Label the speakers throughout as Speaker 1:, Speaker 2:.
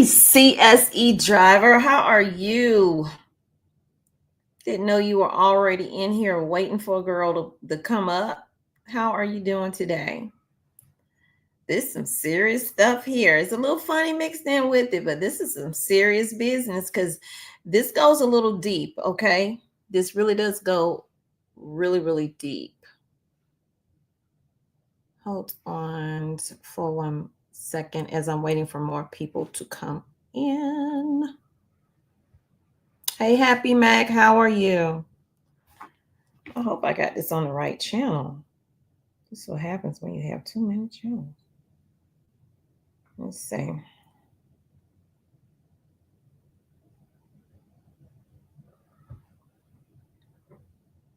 Speaker 1: Hey, CSE driver, how are you? Didn't know you were already in here waiting for a girl to come up. How are you doing today? This is some serious stuff here. It's a little funny mixed in with it, but this is some serious business because this goes a little deep, okay? This really does go really, really deep. Hold on for 1 second as I'm waiting for more people to come in. Hey, Happy Mac, how are you? I hope I got this on the right channel. This is what happens when you have too many channels. Let's see.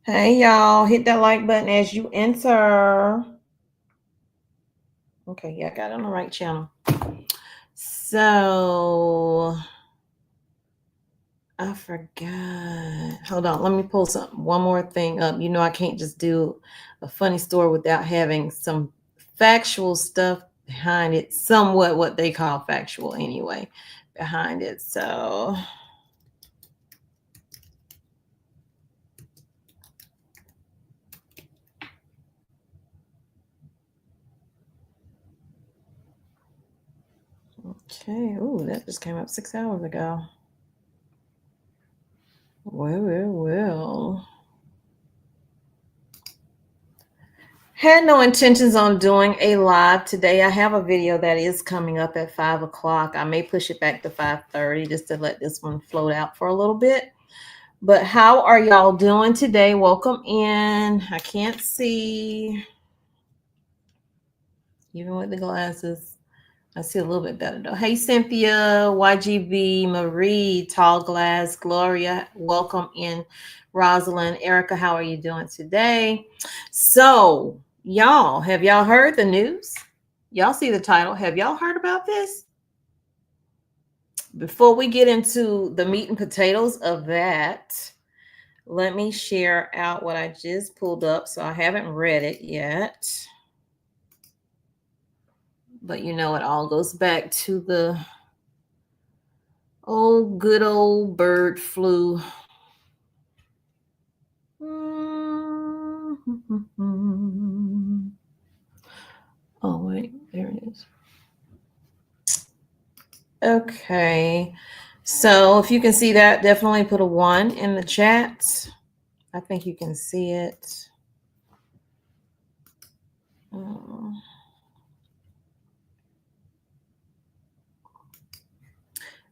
Speaker 1: Hey, y'all, hit that like button as you enter. Okay, yeah, I got it on the right channel. So, I forgot. Hold on, let me pull one more thing up. You know, I can't just do a funny story without having some factual stuff behind it, somewhat what they call factual anyway, behind it. So, okay. Ooh, that just came up 6 hours ago. Well. Had no intentions on doing a live today. I have a video that is coming up at 5 o'clock. I may push it back to 5:30 just to let this one float out for a little bit. But how are y'all doing today? Welcome in. I can't see, even with the glasses. I see a little bit better though. Hey, Cynthia, YGB, Marie, Tall Glass, Gloria, welcome in. Rosalind, Erica, how are you doing today? So, y'all, have y'all heard the news? Y'all see the title. Have y'all heard about this? Before we get into the meat and potatoes of that, let me share out what I just pulled up. So I haven't read it yet. But you know, it all goes back to the good old bird flu. Oh, wait, there it is. Okay. So if you can see that, definitely put a 1 in the chat. I think you can see it.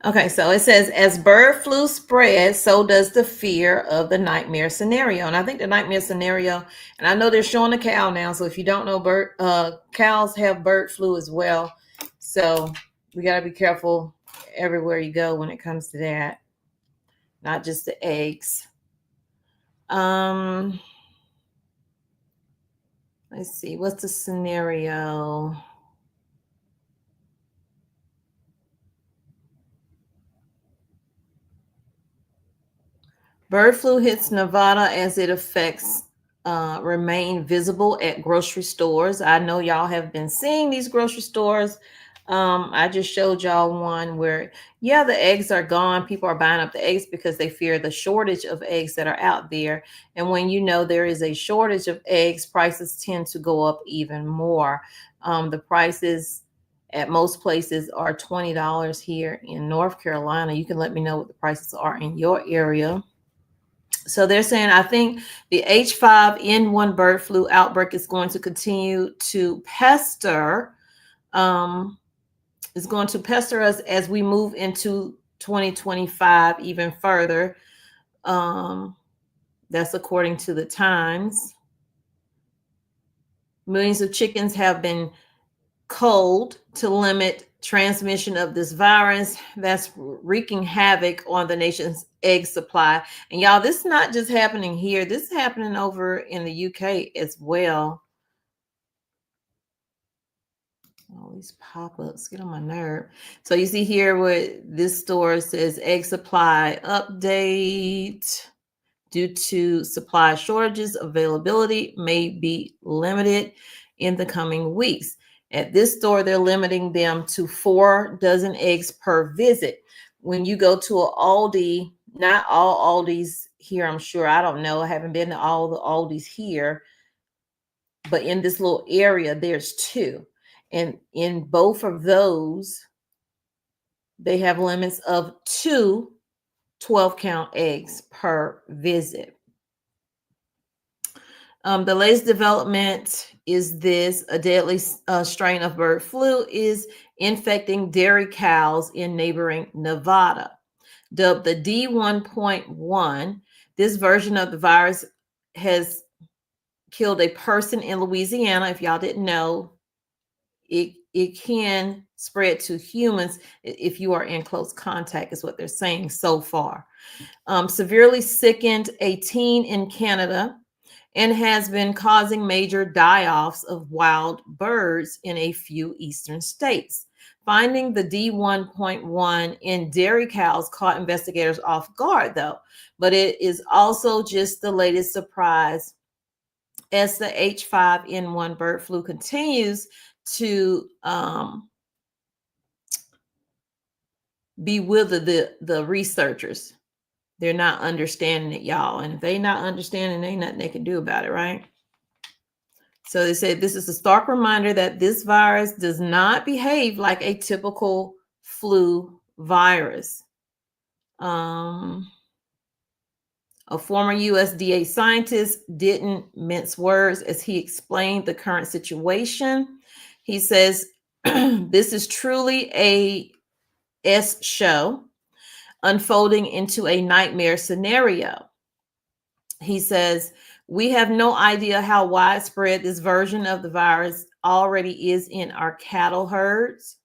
Speaker 1: Okay, so it says, as bird flu spreads, so does the fear of the nightmare scenario. And I think the nightmare scenario, and I know they're showing a cow now, so if you don't know, cows have bird flu as well. So we got to be careful everywhere you go when it comes to that, not just the eggs. Let's see, what's the scenario? Bird flu hits Nevada as it affects remain visible at grocery stores. I know y'all have been seeing these grocery stores. I just showed y'all one where, yeah, the eggs are gone. People are buying up the eggs because they fear the shortage of eggs that are out there. And when you know there is a shortage of eggs, prices tend to go up even more. The prices at most places are $20 here in North Carolina. You can let me know what the prices are in your area. So they're saying, I think the H5N1 bird flu outbreak is going to continue to pester, us as we move into 2025 even further. That's according to the Times. Millions of chickens have been culled to limit transmission of this virus that's wreaking havoc on the nation's egg supply. And y'all, this is not just happening here. This is happening over in the UK as well. All these pop-ups get on my nerve. So you see here what this store says, egg supply update. Due to supply shortages, availability may be limited in the coming weeks. At this store, they're limiting them to 4 dozen eggs per visit. When you go to a Aldi, not all Aldis here, I'm sure. I don't know. I haven't been to all the Aldis here, but in this little area, there's 2. And in both of those, they have limits of 2 12-count eggs per visit. The latest development is this: a deadly strain of bird flu is infecting dairy cows in neighboring Nevada. Dubbed the D1.1, this version of the virus has killed a person in Louisiana. If y'all didn't know, it can spread to humans if you are in close contact, is what they're saying so far. Severely sickened a teen in Canada and has been causing major die-offs of wild birds in a few eastern states. Finding the D1.1 in dairy cows caught investigators off guard, though, but it is also just the latest surprise as the H5N1 bird flu continues to bewilder the researchers. They're not understanding it, y'all. And if they not understanding, ain't nothing they can do about it, right? So they said this is a stark reminder that this virus does not behave like a typical flu virus. A former USDA scientist didn't mince words as he explained the current situation. He says, this is truly a S show unfolding into a nightmare scenario. He says, we have no idea how widespread this version of the virus already is in our cattle herds.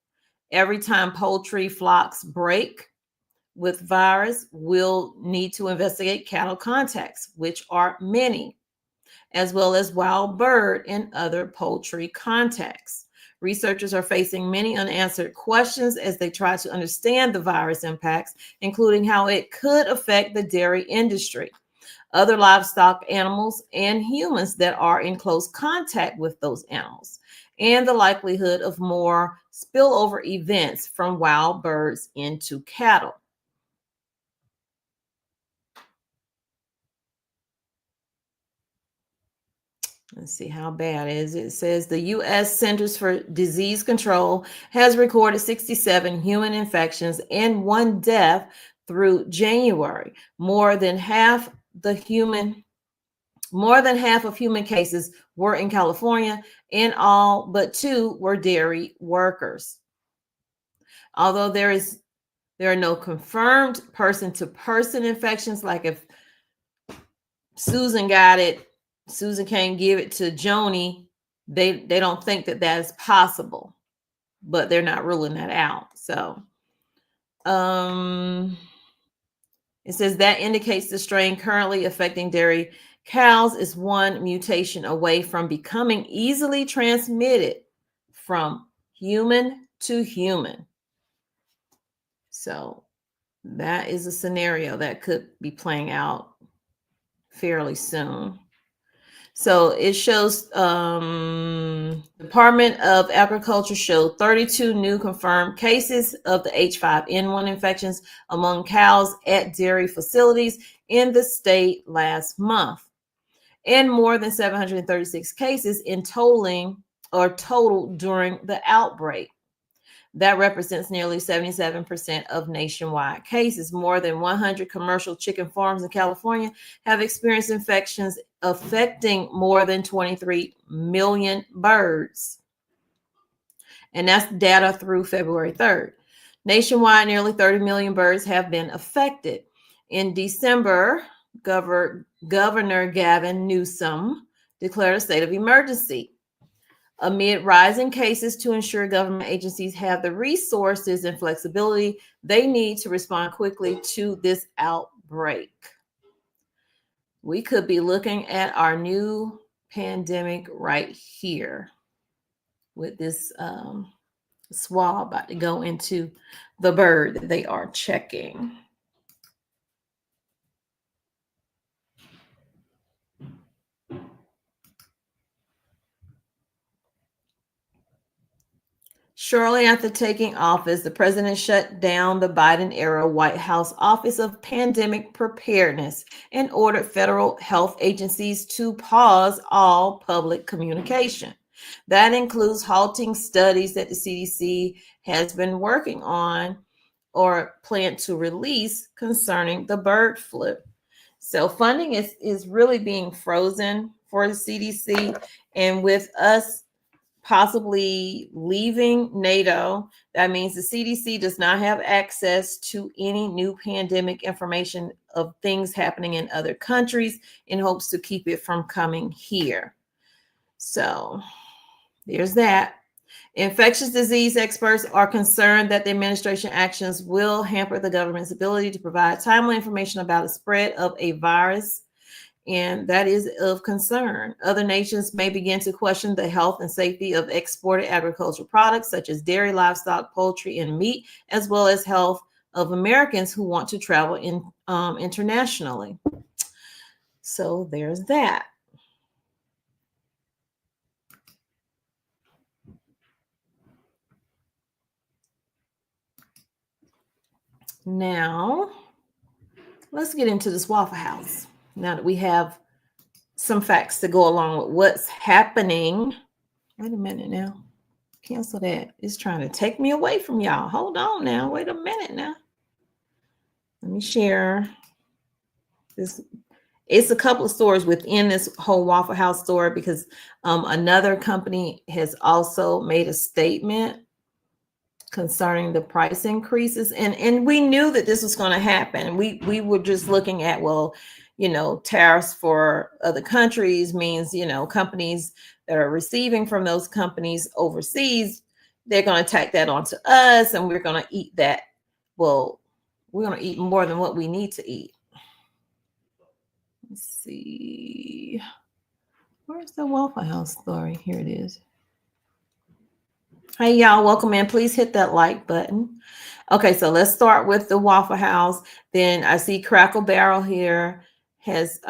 Speaker 1: Every time poultry flocks break with virus, we'll need to investigate cattle contacts, which are many, as well as wild bird and other poultry contacts. Researchers are facing many unanswered questions as they try to understand the virus impacts, including how it could affect the dairy industry, other livestock animals, and humans that are in close contact with those animals, and the likelihood of more spillover events from wild birds into cattle. Let's see how bad it is. It says the U.S. Centers for Disease Control has recorded 67 human infections and 1 death through January. More than half of human cases were in California, and all but 2 were dairy workers. Although there are no confirmed person-to-person infections, like if Susan got it, Susan can't give it to Joni. They don't think that is possible, but they're not ruling that out. So it says that indicates the strain currently affecting dairy cows is 1 mutation away from becoming easily transmitted from human to human. So that is a scenario that could be playing out fairly soon. So it shows Department of Agriculture showed 32 new confirmed cases of the H5N1 infections among cows at dairy facilities in the state last month, and more than 736 cases in total during the outbreak. That represents nearly 77% of nationwide cases. More than 100 commercial chicken farms in California have experienced infections affecting more than 23 million birds. And that's data through February 3rd. Nationwide, nearly 30 million birds have been affected. In December, Governor Gavin Newsom declared a state of emergency amid rising cases to ensure government agencies have the resources and flexibility they need to respond quickly to this outbreak. We could be looking at our new pandemic right here with this swab about to go into the bird that they are checking. Shortly after taking office, the president shut down the Biden era White House Office of Pandemic Preparedness and ordered federal health agencies to pause all public communication. That includes halting studies that the CDC has been working on or plan to release concerning the bird flu. So funding is really being frozen for the CDC. And with us possibly leaving NATO, that means the CDC does not have access to any new pandemic information of things happening in other countries in hopes to keep it from coming here. So there's that. Infectious disease experts are concerned that the administration actions will hamper the government's ability to provide timely information about the spread of a virus, and that is of concern. Other nations may begin to question the health and safety of exported agricultural products such as dairy, livestock, poultry, and meat, as well as health of Americans who want to travel internationally. So there's that. Now, let's get into this Waffle House. Now that we have some facts to go along with what's happening. Wait a minute now. Cancel that. It's trying to take me away from y'all. Hold on now. Wait a minute now. Let me share this. It's a couple of stores within this whole Waffle House store because another company has also made a statement concerning the price increases, and we knew that this was going to happen. We were just looking at, well, tariffs for other countries means, companies that are receiving from those companies overseas, they're going to tack that onto us, and we're going to eat that. Well, we're going to eat more than what we need to eat. Let's see. Where's the Waffle House story? Here it is. Hey, y'all, welcome in. Please hit that like button. Okay, so let's start with the Waffle House. Then I see Crackle Barrel here has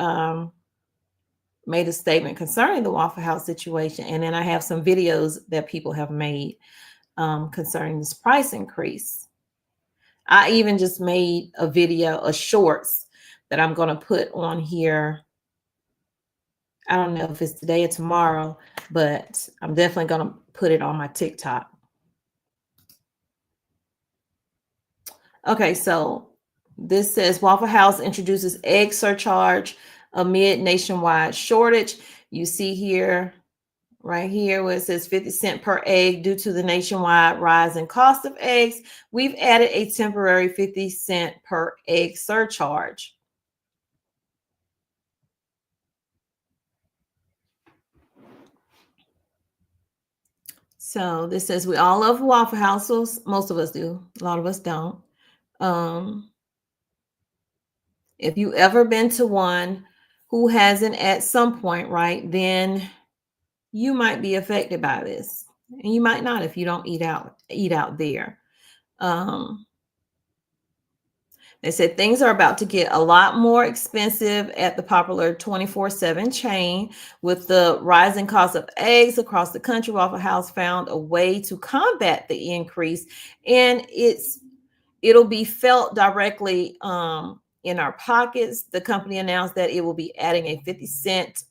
Speaker 1: made a statement concerning the Waffle House situation. And then I have some videos that people have made concerning this price increase. I even just made a video, a shorts that I'm going to put on here. I don't know if it's today or tomorrow, but I'm definitely going to put it on my TikTok. Okay, so this says Waffle House introduces egg surcharge amid nationwide shortage. You see here, right here, where it says 50 cents per egg due to the nationwide rise in cost of eggs. We've added a temporary 50 cent per egg surcharge. So this says we all love Waffle Houses. Most of us do. A lot of us don't. If you ever been to one, who hasn't at some point, right, then you might be affected by this. And you might not if you don't eat out there. They said things are about to get a lot more expensive at the popular 24/7 chain. With the rising cost of eggs across the country, Waffle House found a way to combat the increase, and it'll be felt directly in our pockets. The company announced that it will be adding a 50 cent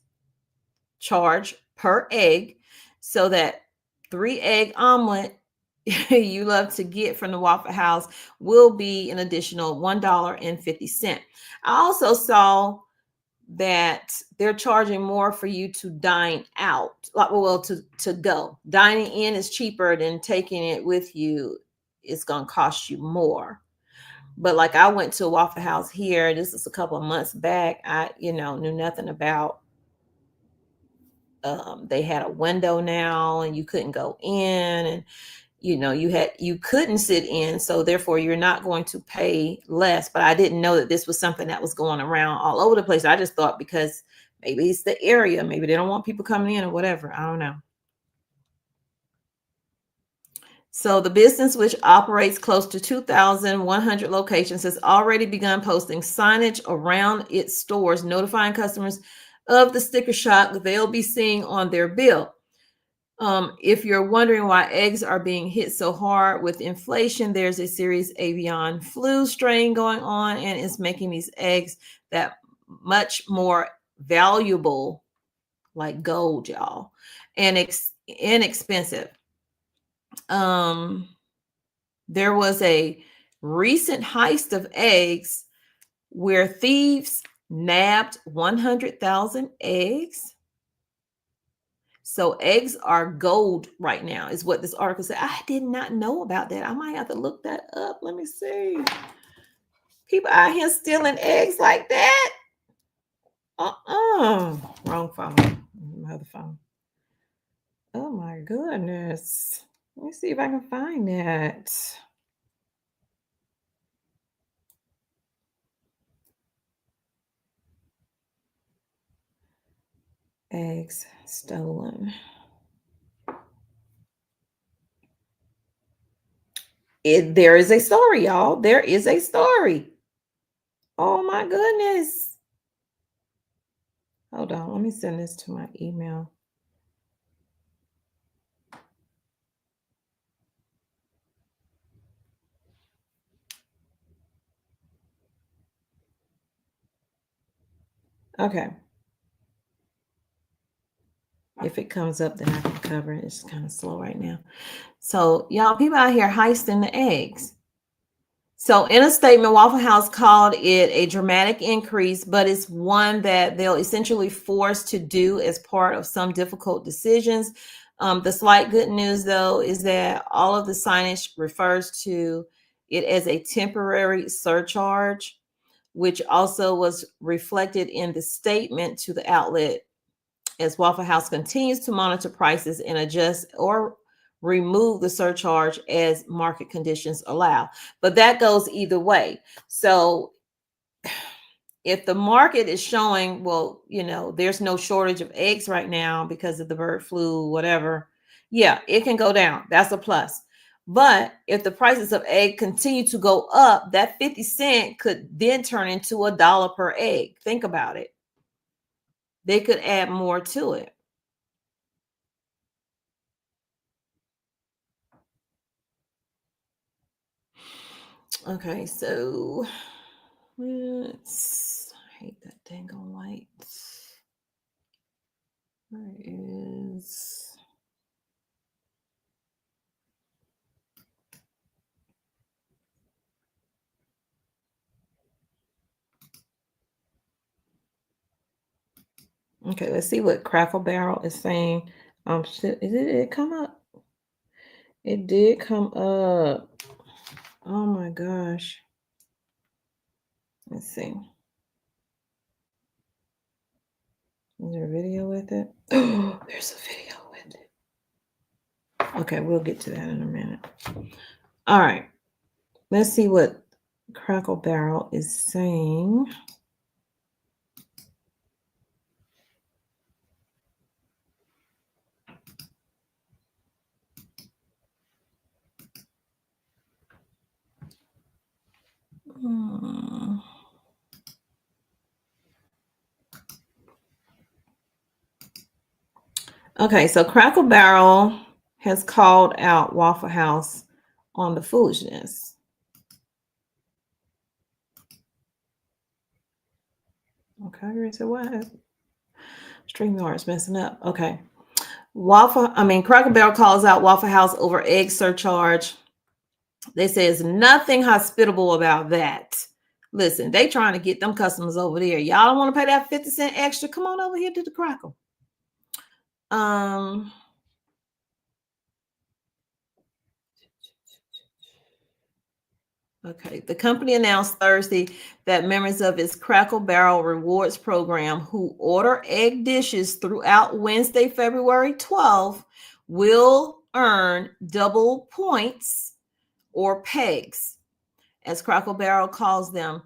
Speaker 1: charge per egg, so that 3-egg omelet you love to get from the Waffle House will be an additional $1.50. I also saw that they're charging more for you to dine out, to go. Dining in is cheaper than taking it with you. It's going to cost you more. But like I went to a Waffle House here, this is a couple of months back. I, knew nothing about. They had a window now, and you couldn't go in, and you couldn't sit in, so therefore you're not going to pay less. But I didn't know that this was something that was going around all over the place. I just thought because maybe it's the area, maybe they don't want people coming in or whatever. I don't know. So the business, which operates close to 2,100 locations, has already begun posting signage around its stores, notifying customers of the sticker shock that they'll be seeing on their bill. If you're wondering why eggs are being hit so hard with inflation, there's a serious avian flu strain going on, and it's making these eggs that much more valuable, like gold, y'all, and inexpensive. Um, there was a recent heist of eggs where thieves nabbed 100,000 eggs. So eggs are gold right now, is what this article said. I did not know about that. I might have to look that up. Let me see. People out here stealing eggs like that. Wrong phone. My other phone. Oh my goodness. Let me see if I can find that. Eggs stolen. There is a story, y'all. There is a story. Oh my goodness. Hold on. Let me send this to my email. Okay. If it comes up, then I can cover it. It's kind of slow right now. So, y'all, people out here heisting the eggs. So, in a statement, Waffle House called it a dramatic increase, but it's one that they'll essentially force to do as part of some difficult decisions. The slight good news, though, is that all of the signage refers to it as a temporary surcharge, which also was reflected in the statement to the outlet, as Waffle House continues to monitor prices and adjust or remove the surcharge as market conditions allow. But that goes either way. So if the market is showing, well, there's no shortage of eggs right now because of the bird flu, whatever, yeah, it can go down. That's a plus. But if the prices of egg continue to go up, that 50 cent could then turn into $1 per egg. Think about it. They could add more to it. Okay, so I hate that dang on light. Where is okay, let's see what Crackle Barrel is saying. Did it come up? It did come up. Oh my gosh. Let's see. Is there a video with it? Oh, there's a video with it. Okay, we'll get to that in a minute. All right. Let's see what Crackle Barrel is saying. Okay, so Crackle Barrel has called out Waffle House on the foolishness. Okay, so what? StreamYard's messing up. Okay. Crackle Barrel calls out Waffle House over egg surcharge. They say it's nothing hospitable about that. Listen, they trying to get them customers over there. Y'all don't want to pay that 50 cent extra. Come on over here to the Crackle. Okay, the company announced Thursday that members of its Crackle Barrel Rewards program who order egg dishes throughout Wednesday, February 12th, will earn double points, or pegs, as Crackle Barrel calls them,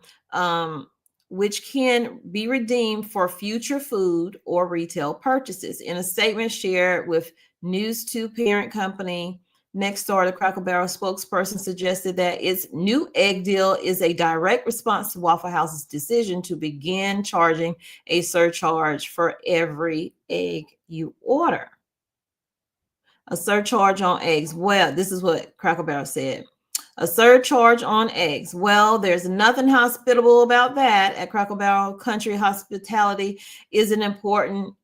Speaker 1: which can be redeemed for future food or retail purchases. In a statement shared with News 2 parent company Nexstar, the Crackle Barrel spokesperson suggested that its new egg deal is a direct response to Waffle House's decision to begin charging a surcharge for every egg you order. A surcharge on eggs. Well, this is what Cracker Barrel said. A surcharge on eggs. Well, there's nothing hospitable about that. At Cracker Barrel, country hospitality is an important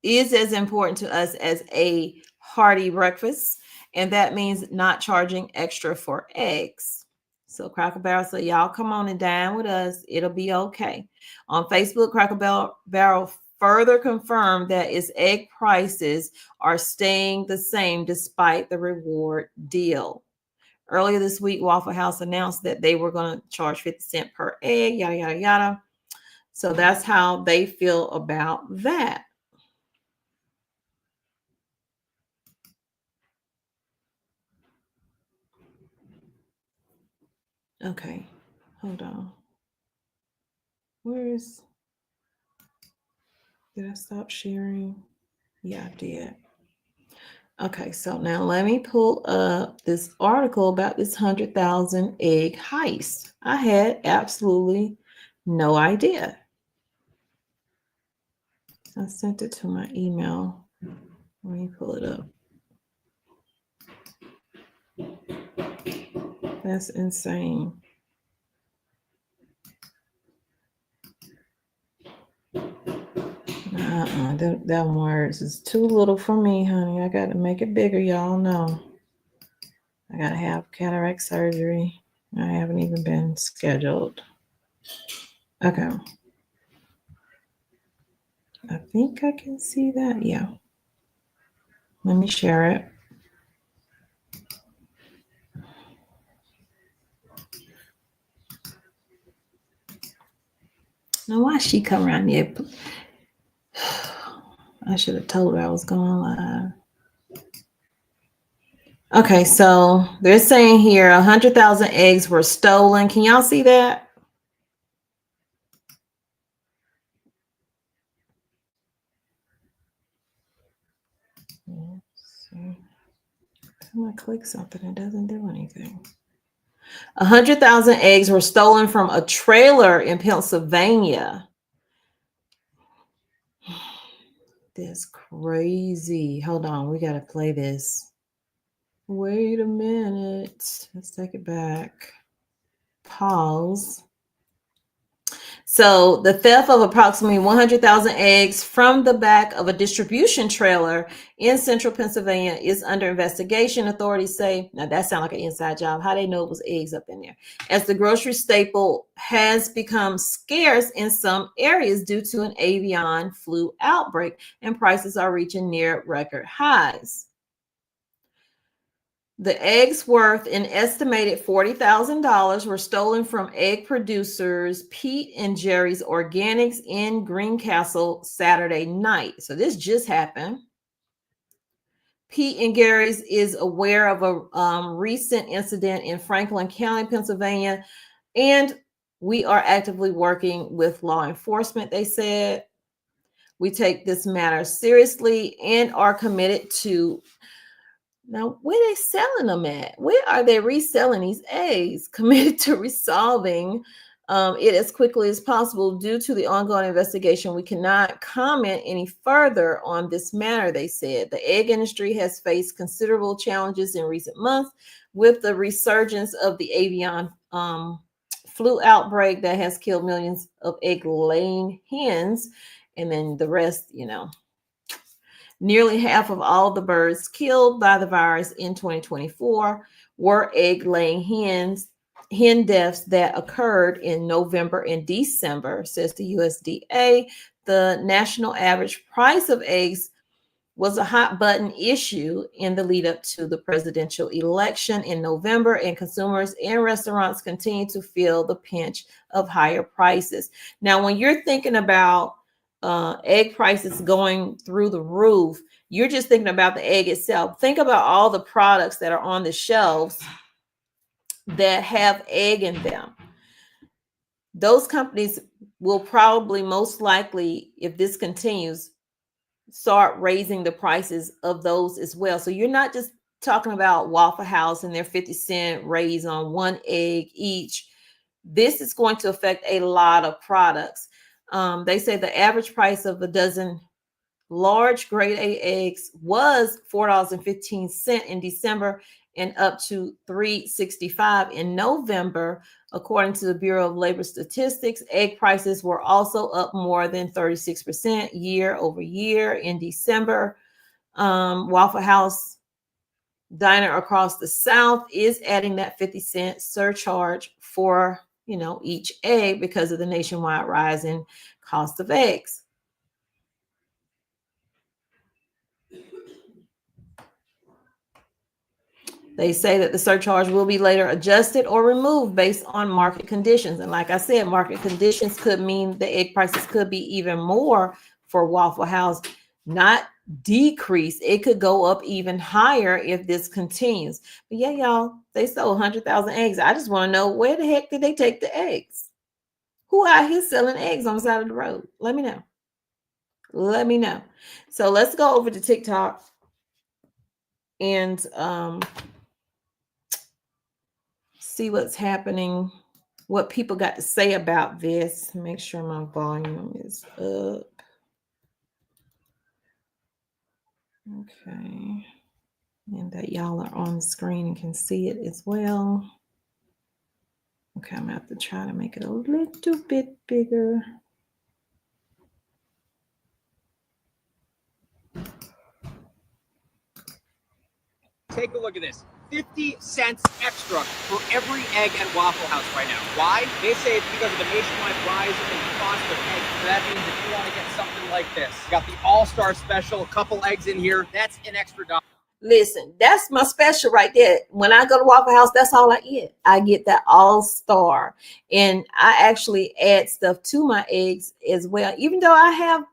Speaker 1: is as important to us as a hearty breakfast, and that means not charging extra for eggs. So Cracker Barrel said, y'all come on and dine with us. It'll be okay. On Facebook, Barrel further confirmed that its egg prices are staying the same despite the reward deal. Earlier this week, Waffle House announced that they were going to charge 50 cents per egg, yada, yada, yada. So that's how they feel about that. Okay, hold on. Did I stop sharing? Yeah, I did. Okay, so now let me pull up this article about this 100,000 egg heist. I had absolutely no idea. I sent it to my email. Let me pull it up. That's insane. That words is too little for me, honey. I got to make it bigger, y'all know. I got to have cataract surgery. I haven't even been scheduled. Okay. I think I can see that. Yeah. Let me share it. Now, why she come around here? I should have told her I was going live. Okay, so they're saying here 100,000 eggs were stolen. Can y'all see that? Let's see. When I click something, it doesn't do anything. 100,000 eggs were stolen from a trailer in Pennsylvania. That's crazy. Hold on, we got to play this. Wait a minute. Let's take it back. Pause. So the theft of approximately 100,000 eggs from the back of a distribution trailer in central Pennsylvania is under investigation, authorities say. Now that sounds like an inside job. How they know it was eggs up in there? As the grocery staple has become scarce in some areas due to an avian flu outbreak, and prices are reaching near record highs. The eggs worth an estimated $40,000 were stolen from egg producers Pete and Jerry's Organics in Greencastle Saturday night. So this just happened. Pete and Gary's is aware of a recent incident in Franklin County, Pennsylvania, and we are actively working with law enforcement, they said. We take this matter seriously and are committed to. Now, where are they selling them at? Where are they reselling these eggs? Committed to resolving it as quickly as possible. Due to the ongoing investigation, we cannot comment any further on this matter, they said. The egg industry has faced considerable challenges in recent months with the resurgence of the avian flu outbreak that has killed millions of egg-laying hens, and then the rest, Nearly half of all the birds killed by the virus in 2024 were egg-laying hen deaths that occurred in November and December, says the USDA. The national average price of eggs was a hot button issue in the lead up to the presidential election in November, and consumers and restaurants continue to feel the pinch of higher prices. Now, when you're thinking about egg prices going through the roof, you're just thinking about the egg itself. Think about all the products that are on the shelves that have egg in them. Those companies will probably most likely, if this continues, start raising the prices of those as well. So you're not just talking about Waffle House and their 50-cent raise on one egg each. This is going to affect a lot of products. They say the average price of a dozen Large grade A eggs was $4.15 in December and up to $3.65 in November. According to the Bureau of Labor Statistics, egg prices were also up more than 36% year over year in December. Waffle House diner across the South is adding that 50-cent surcharge for each egg because of the nationwide rise in cost of eggs. They say that the surcharge will be later adjusted or removed based on market conditions. And like I said, market conditions could mean the egg prices could be even more for Waffle House, not decrease. It could go up even higher if this continues. But yeah, y'all, they sold 100,000 eggs. I just want to know, where the heck did they take the eggs? Who out here selling eggs on the side of the road? Let me know. Let me know. So let's go over to TikTok and see what's happening, what people got to say about this. Make sure my volume is up. Okay. And that y'all are on the screen and can see it as well. Okay, I'm going to have to try to make it a little bit bigger.
Speaker 2: Take a look at this. 50 cents extra for every egg at Waffle House right now. Why? They say it's because of the nationwide rise in the cost of eggs. So that means if you want to get something like this, you got the All-Star Special, a couple eggs in here, that's an extra $1.
Speaker 1: Listen, that's my special right there. When I go to Waffle House, that's all I get. I get that All-Star. And I actually add stuff to my eggs as well. Even though I have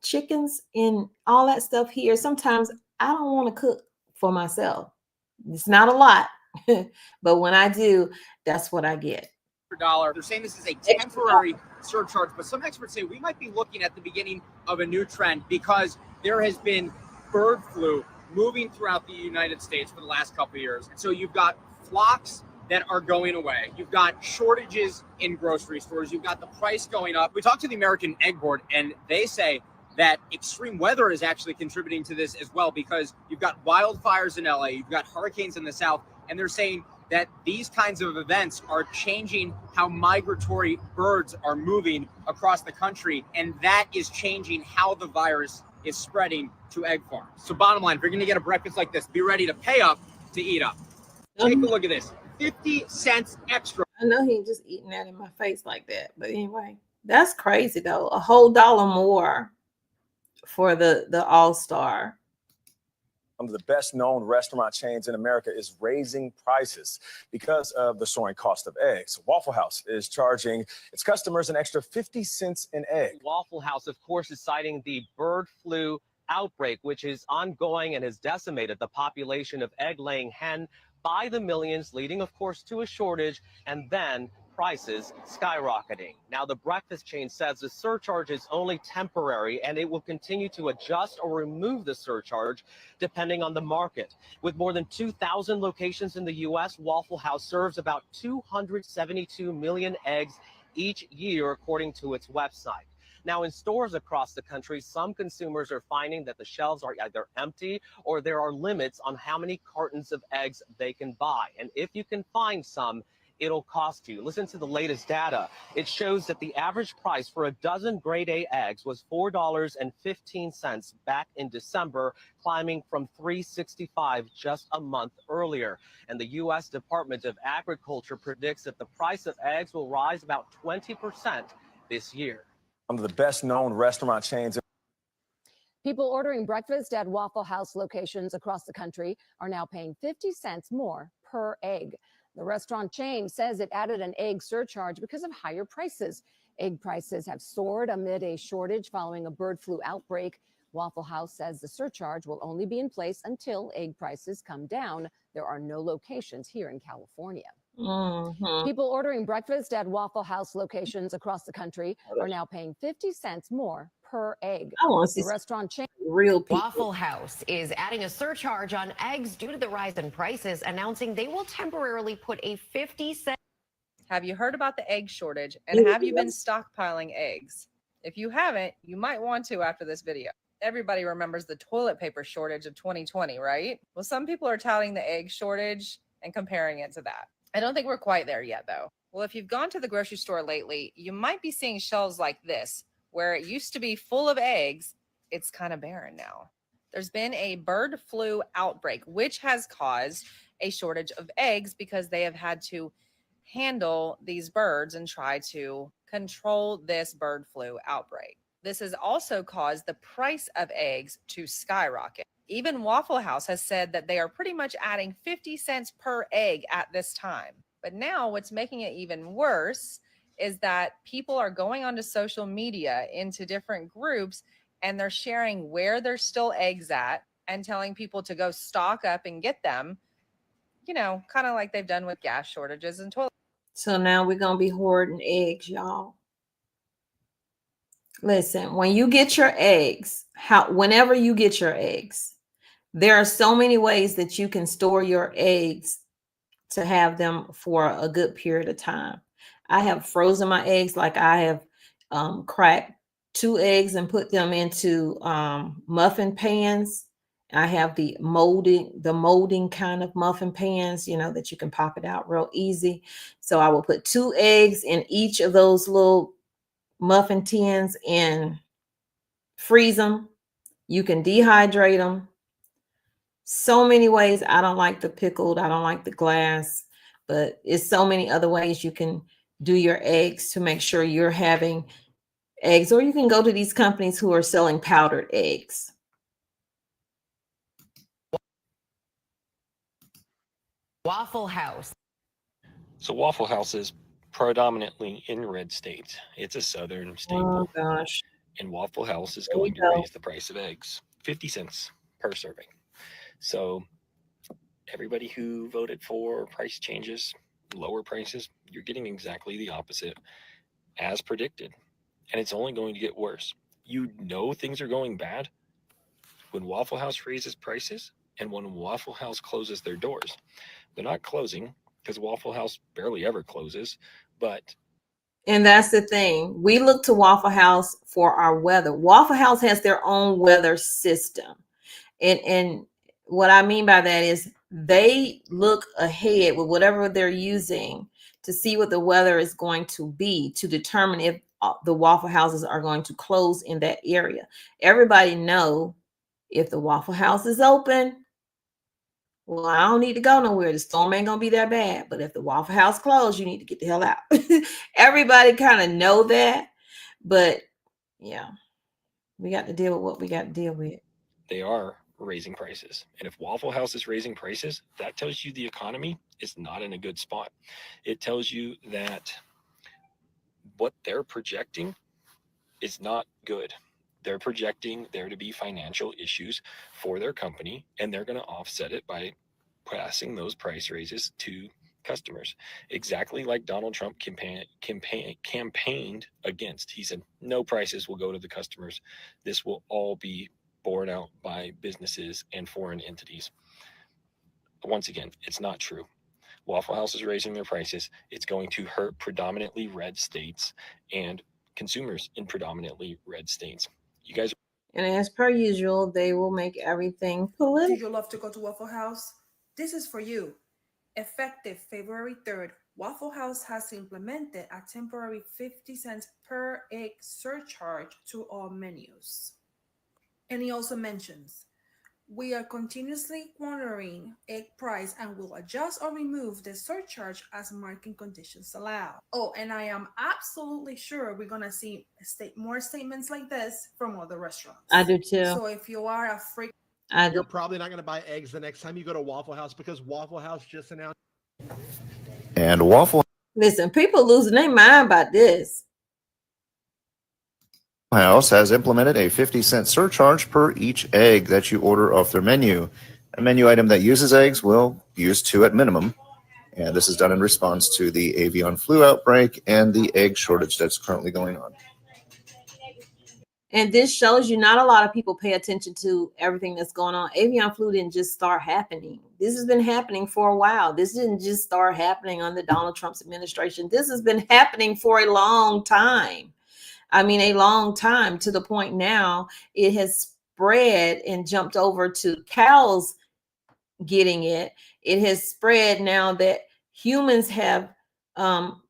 Speaker 1: chickens and all that stuff here, sometimes I don't want to cook for myself. It's not a lot, but when I do, that's what I get.
Speaker 2: $1. They're saying this is a temporary surcharge, but some experts say we might be looking at the beginning of a new trend because there has been bird flu moving throughout the United States for the last couple of years. And so you've got flocks that are going away. You've got shortages in grocery stores. You've got the price going up. We talked to the American Egg Board, and they say that extreme weather is actually contributing to this as well, because you've got wildfires in LA, you've got hurricanes in the South, and they're saying that these kinds of events are changing how migratory birds are moving across the country, and that is changing how the virus is spreading to egg farms. So bottom line, if you're gonna get a breakfast like this, be ready to pay up to eat up. Take a look at this, 50 cents extra.
Speaker 1: I know he ain't just eating that in my face like that, but anyway, that's crazy though. A whole dollar more for the All-Star.
Speaker 3: One of the best known restaurant chains in America is raising prices because of the soaring cost of eggs. Waffle House is charging its customers an extra 50 cents an egg.
Speaker 4: Waffle House, of course, is citing the bird flu outbreak, which is ongoing and has decimated the population of egg-laying hen by the millions, leading, of course, to a shortage and then prices skyrocketing. Now, the breakfast chain says the surcharge is only temporary and it will continue to adjust or remove the surcharge depending on the market. With more than 2,000 locations in the U.S., Waffle House serves about 272 million eggs each year, according to its website. Now, in stores across the country, some consumers are finding that the shelves are either empty or there are limits on how many cartons of eggs they can buy. And if you can find some, it'll cost you. Listen to the latest data. It shows that the average price for a dozen grade A eggs was $4.15 back in December, climbing from $3.65 just a month earlier. And the U.S. Department of Agriculture predicts that the price of eggs will rise about 20% this year.
Speaker 3: One of the best known restaurant chains.
Speaker 5: People ordering breakfast at Waffle House locations across the country are now paying 50 cents more per egg. The restaurant chain says it added an egg surcharge because of higher prices. Egg prices have soared amid a shortage following a bird flu outbreak. Waffle House says the surcharge will only be in place until egg prices come down. There are no locations here in California. People ordering breakfast at Waffle House locations across the country are now paying 50 cents more per egg.
Speaker 1: I want to see
Speaker 5: the restaurant chain.
Speaker 1: Real people.
Speaker 6: Waffle House is adding a surcharge on eggs due to the rise in prices, announcing they will temporarily put a 50-cent.
Speaker 7: Have you heard about the egg shortage, and have you been stockpiling eggs? If you haven't, you might want to after this video. Everybody remembers the toilet paper shortage of 2020, right? Well, some people are touting the egg shortage and comparing it to that. I don't think we're quite there yet, though. Well, if you've gone to the grocery store lately, you might be seeing shelves like this, where it used to be full of eggs. It's kind of barren now. There's been a bird flu outbreak, which has caused a shortage of eggs because they have had to handle these birds and try to control this bird flu outbreak. This has also caused the price of eggs to skyrocket. Even Waffle House has said that they are pretty much adding 50 cents per egg at this time. But now what's making it even worse is that people are going onto social media into different groups and they're sharing where there's still eggs at and telling people to go stock up and get them, you know, kind of like they've done with gas shortages and toilet.
Speaker 1: So now we're going to be hoarding eggs, y'all. Listen, when you get your eggs, whenever you get your eggs, there are so many ways that you can store your eggs to have them for a good period of time. I have frozen my eggs, like I have cracked 2 eggs and put them into muffin pans. I have the molding kind of muffin pans, you know, that you can pop it out real easy. So I will put 2 eggs in each of those little muffin tins and freeze them. You can dehydrate them. So many ways. I don't like the pickled, I don't like the glass, but it's so many other ways you can do your eggs to make sure you're having eggs. Or you can go to these companies who are selling powdered eggs.
Speaker 6: Waffle House.
Speaker 8: So Waffle House is predominantly in red states. It's a southern staple.
Speaker 1: Oh gosh.
Speaker 8: And Waffle House is
Speaker 1: There we
Speaker 8: going to
Speaker 1: go.
Speaker 8: raise the price of eggs 50 cents per serving. So everybody who voted for price changes, lower prices, you're getting exactly the opposite as predicted. And it's only going to get worse. You know things are going bad when Waffle House raises prices and when Waffle House closes their doors. They're not closing because Waffle House barely ever closes, but
Speaker 1: And that's the thing. We look to Waffle House for our weather. Waffle House has their own weather system. And what I mean by that is they look ahead with whatever they're using to see what the weather is going to be to determine if the Waffle Houses are going to close in that area. Everybody know if the Waffle House is open, well, I don't need to go nowhere. The storm ain't gonna be that bad. But if the Waffle House closed, you need to get the hell out. Everybody kind of know that, but yeah, we got to deal with what we got to deal with.
Speaker 8: they are raising prices. And if Waffle House is raising prices, that tells you the economy is not in a good spot. It tells you that what they're projecting is not good. They're projecting there to be financial issues for their company, and they're going to offset it by passing those price raises to customers. Exactly like Donald Trump campaigned against. He said, no prices will go to the customers. This will all be borne out by businesses and foreign entities. Once again, it's not true. Waffle House is raising their prices. It's going to hurt predominantly red states and consumers in predominantly red states. You guys.
Speaker 1: And as per usual, they will make everything
Speaker 9: Do
Speaker 1: political.
Speaker 9: you love to go to Waffle House? This is for you. Effective February 3rd, Waffle House has implemented a temporary 50 cents per egg surcharge to all menus. And he also mentions, we are continuously monitoring egg price and will adjust or remove the surcharge as market conditions allow. Oh, and I am absolutely sure we're going to see more statements like this from other restaurants.
Speaker 1: I do too.
Speaker 9: So if you are a freak,
Speaker 10: You're probably not going to buy eggs the next time you go to Waffle House because Waffle House just announced.
Speaker 11: And Waffle
Speaker 1: Listen, people losing their mind about this.
Speaker 11: House has implemented a 50-cent surcharge per each egg that you order off their menu. A menu item that uses eggs will use 2 at minimum. And this is done in response to the avian flu outbreak and the egg shortage that's currently going on.
Speaker 1: And this shows you not a lot of people pay attention to everything that's going on. Avian flu didn't just start happening. This has been happening for a while. This didn't just start happening under Donald Trump's administration. This has been happening for a long time. I mean, a long time, to the point now it has spread and jumped over to cows getting it. It has spread now that humans have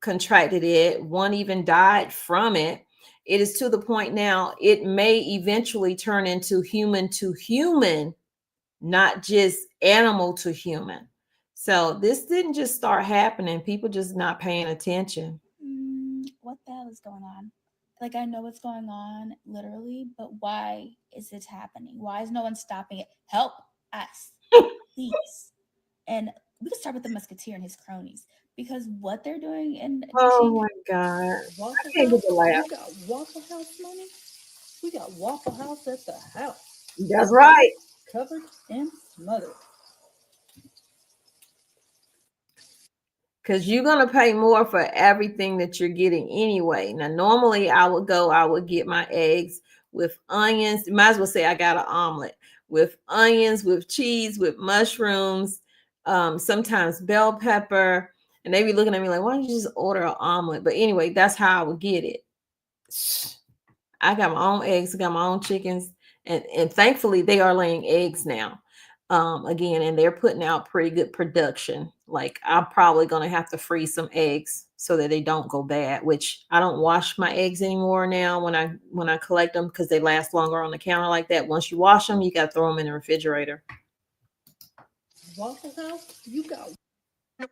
Speaker 1: contracted it. One even died from it. It is to the point now it may eventually turn into human to human, not just animal to human. So this didn't just start happening. People just not paying attention.
Speaker 12: What the hell is going on? Like, I know what's going on, literally, but why is it happening? Why is no one stopping it? Help us, please. And we can start with the Musketeer and his cronies, because what they're doing in
Speaker 1: Oh my God.
Speaker 13: Waffle
Speaker 1: I can't get
Speaker 13: House?
Speaker 1: the laugh.
Speaker 13: We got Waffle House money? We got Waffle House at the house.
Speaker 1: That's right.
Speaker 13: Covered and smothered.
Speaker 1: Because you're going to pay more for everything that you're getting anyway. Now, normally I would get my eggs with onions. You might as well say I got an omelet with onions, with cheese, with mushrooms, sometimes bell pepper. And they be looking at me like, why don't you just order an omelet? But anyway, that's how I would get it. I got my own eggs, I got my own chickens, and thankfully they are laying eggs now. Again, and they're putting out pretty good production. Like, I'm probably gonna have to freeze some eggs so that they don't go bad, which I don't wash my eggs anymore now when I collect them, because they last longer on the counter like that. Once you wash them, you got to throw them in the refrigerator.
Speaker 13: Waffle House? You got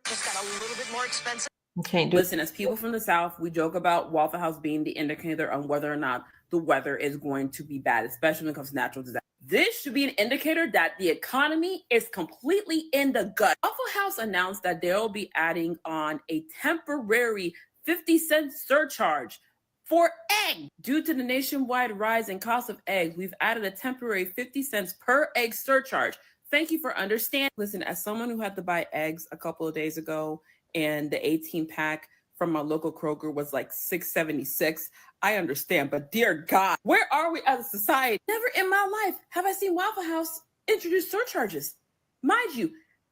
Speaker 14: just got a little bit more expensive.
Speaker 1: Can't do.
Speaker 15: Listen, as people from the South, we joke about Waffle House being the indicator on whether or not the weather is going to be bad, especially when it comes to natural disasters. This should be an indicator that the economy is completely in the gut. Waffle House announced that they'll be adding on a temporary 50-cent surcharge for egg. Due to the nationwide rise in cost of eggs, we've added a temporary 50 cents per egg surcharge. Thank you for understanding. Listen, as someone who had to buy eggs a couple of days ago, and the 18 pack from my local Kroger was like $6.76. I understand, but dear God, where are we as a society? Never in my life have I seen Waffle House introduce surcharges. Mind you,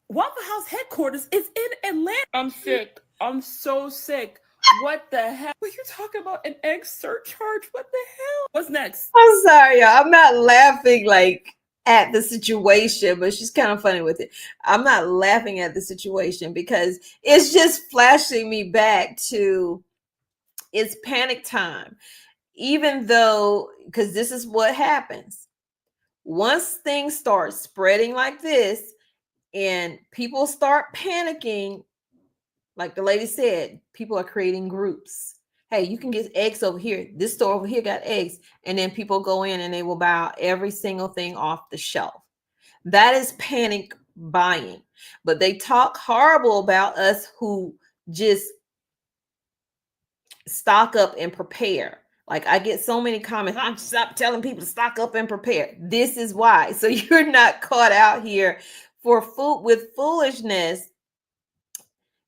Speaker 15: Waffle House headquarters is in Atlanta. I'm sick. I'm so sick. What the hell? Were you talking about an egg surcharge? What the hell? What's next?
Speaker 1: I'm sorry, y'all. I'm not laughing like at the situation, but she's kind of funny with it. I'm not laughing at the situation because it's just flashing me back to it's panic time. Even though, because this is what happens. Once things start spreading like this and people start panicking, like the lady said, people are creating groups. Hey, you can get eggs over here. This store over here got eggs. And then people go in and they will buy every single thing off the shelf. That is panic buying. But they talk horrible about us who just stock up and prepare. Like, I get so many comments. I'm stop telling people to stock up and prepare. This is why. So you're not caught out here for food with foolishness.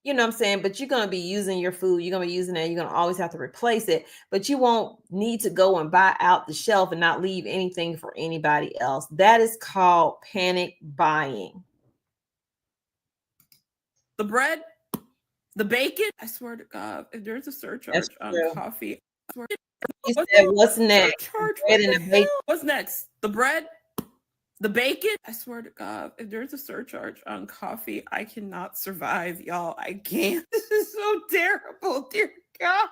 Speaker 1: You know what I'm saying? But you're going to be using your food. You're going to be using it. You're going to always have to replace it. But you won't need to go and buy out the shelf and not leave anything for anybody else. That is called panic buying.
Speaker 15: The bread, the bacon. I swear to God, if there's a surcharge on coffee, I swear.
Speaker 1: You said, what's next?
Speaker 15: Surcharge?
Speaker 1: Bread and the bacon.
Speaker 15: What's next? The bread? The bacon? I swear to God, if there's a surcharge on coffee, I cannot survive, y'all. I can't. This is so terrible, dear God.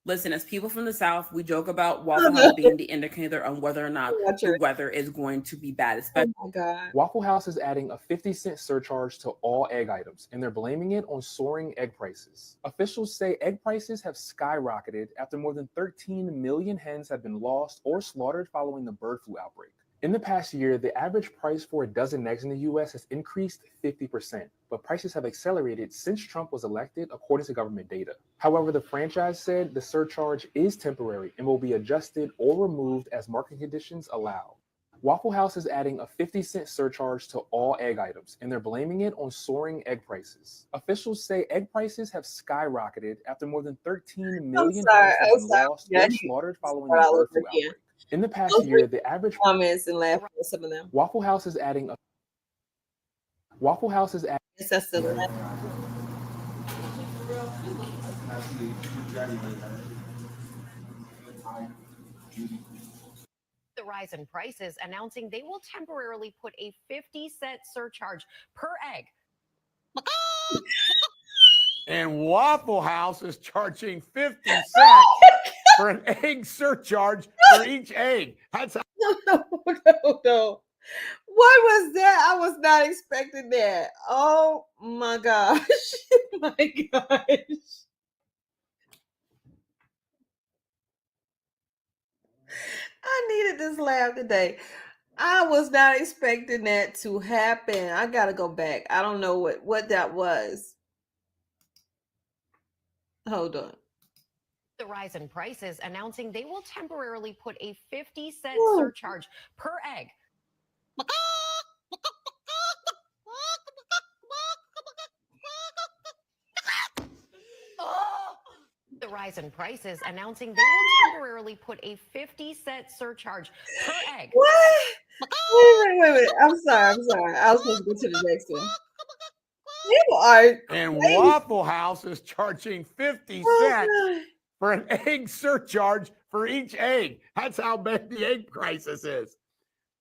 Speaker 15: Listen, as people from the South, we joke about Waffle House being the indicator on whether or not the weather is going to be bad. Especially
Speaker 1: oh my God.
Speaker 16: Waffle House is adding a 50-cent surcharge to all egg items, and they're blaming it on soaring egg prices. Officials say egg prices have skyrocketed after more than 13 million hens have been lost or slaughtered following the bird flu outbreak. In the past year, the average price for a dozen eggs in the U.S. has increased 50%, but prices have accelerated since Trump was elected, according to government data. However, the franchise said the surcharge is temporary and will be adjusted or removed as market conditions allow. Waffle House is adding a 50-cent surcharge to all egg items, and they're blaming it on soaring egg prices. Officials say egg prices have skyrocketed after more than 13 million hens have been lost or slaughtered following the bird flu outbreak. In the past year, the average
Speaker 1: comments and laugh at some of them.
Speaker 16: Waffle House is adding
Speaker 1: That's the
Speaker 6: rise in prices, announcing they will temporarily put a 50-cent surcharge per egg.
Speaker 17: And Waffle House is charging 50 cents for an egg surcharge for each egg. That's how.
Speaker 1: No. What was that? I was not expecting that. Oh my gosh. My gosh. I needed this laugh today. I was not expecting that to happen. I gotta go back. I don't know what that was. Hold on.
Speaker 6: The rise in prices, announcing they will temporarily put a 50-cent
Speaker 1: Woo.
Speaker 6: surcharge per egg. The rise in prices, announcing they will temporarily put a 50-cent surcharge per egg.
Speaker 1: What? Wait. I'm sorry. I was supposed to go to the next one. People are
Speaker 17: And
Speaker 1: crazy.
Speaker 17: Waffle House is charging 50 cents for an egg surcharge for each egg. That's how bad the egg crisis is.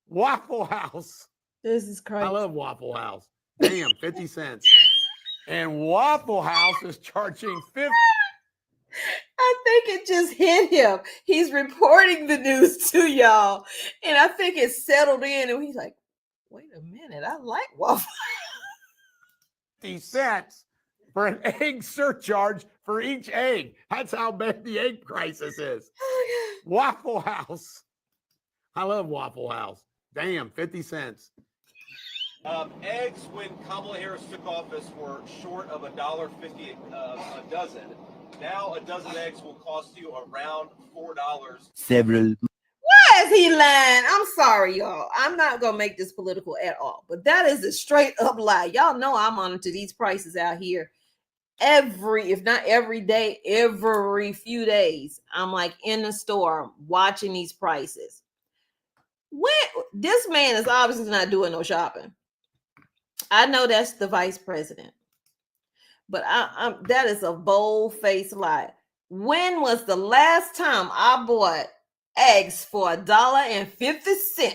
Speaker 17: Waffle House.
Speaker 1: This is crazy.
Speaker 17: I love Waffle House. Damn, 50 cents. And Waffle House is charging 50.
Speaker 1: I think it just hit him. He's reporting the news to y'all. And I think it settled in. And he's like, wait a minute. I like Waffle.
Speaker 17: 50 cents for an egg surcharge for each egg. That's how bad the egg crisis is. Waffle House. I love Waffle House. Damn, 50 cents.
Speaker 18: Eggs, when Kamala Harris took office, were short of $1.50 a dozen. Now a dozen eggs will cost you around $4.
Speaker 19: Several.
Speaker 1: Why is he lying? I'm sorry, y'all. I'm not going to make this political at all. But that is a straight up lie. Y'all know I monitor these prices out here if not every day, every few days. I'm like in the store watching these prices. This man is obviously not doing no shopping. I know that's the vice president. But that is a bold-faced lie. When was the last time I bought eggs for $1.50?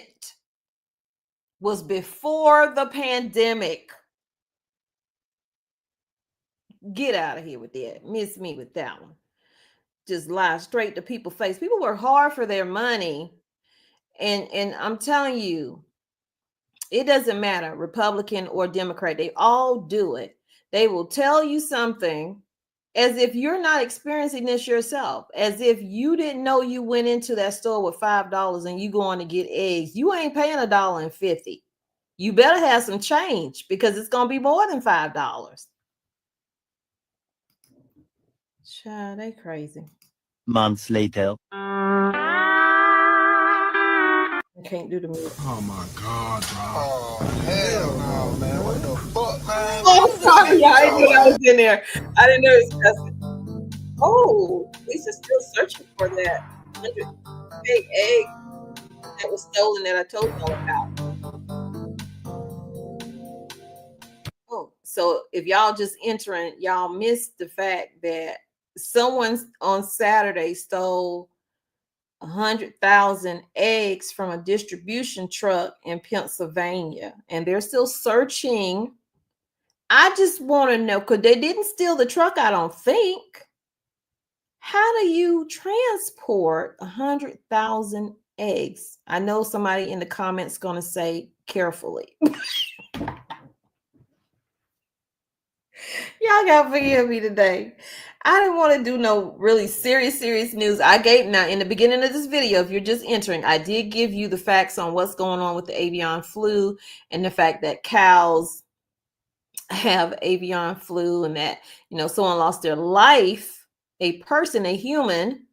Speaker 1: Was before the pandemic. Get out of here with that. Miss me with that one. Just lie straight to people's face. People work hard for their money. And I'm telling you, it doesn't matter, Republican or Democrat. They all do it. They will tell you something as if you're not experiencing this yourself, as if you didn't know you went into that store with $5 and you going to get eggs. You ain't paying $1.50. You better have some change because it's going to be more than $5. Child, they crazy.
Speaker 19: Months later.
Speaker 1: I can't do the music.
Speaker 10: Oh my God, bro.
Speaker 20: Oh, hell no, man. What the fuck, man?
Speaker 1: Oh, sorry, y'all. I didn't know I was in there. I didn't know it was cussing. Oh, Lisa's still searching for that 100 big egg that was stolen that I told y'all about. Oh, so if y'all just entering, y'all missed the fact that someone on Saturday stole 100,000 eggs from a distribution truck in Pennsylvania, and they're still searching. I just want to know, because they didn't steal the truck, I don't think. How do you transport 100,000 eggs? I know somebody in the comments going to say carefully. Y'all gotta forgive me today. I didn't want to do no really serious news. Now in the beginning of this video, if you're just entering, I did give you the facts on what's going on with the avian flu and the fact that cows have avian flu and that, someone lost their life, a human,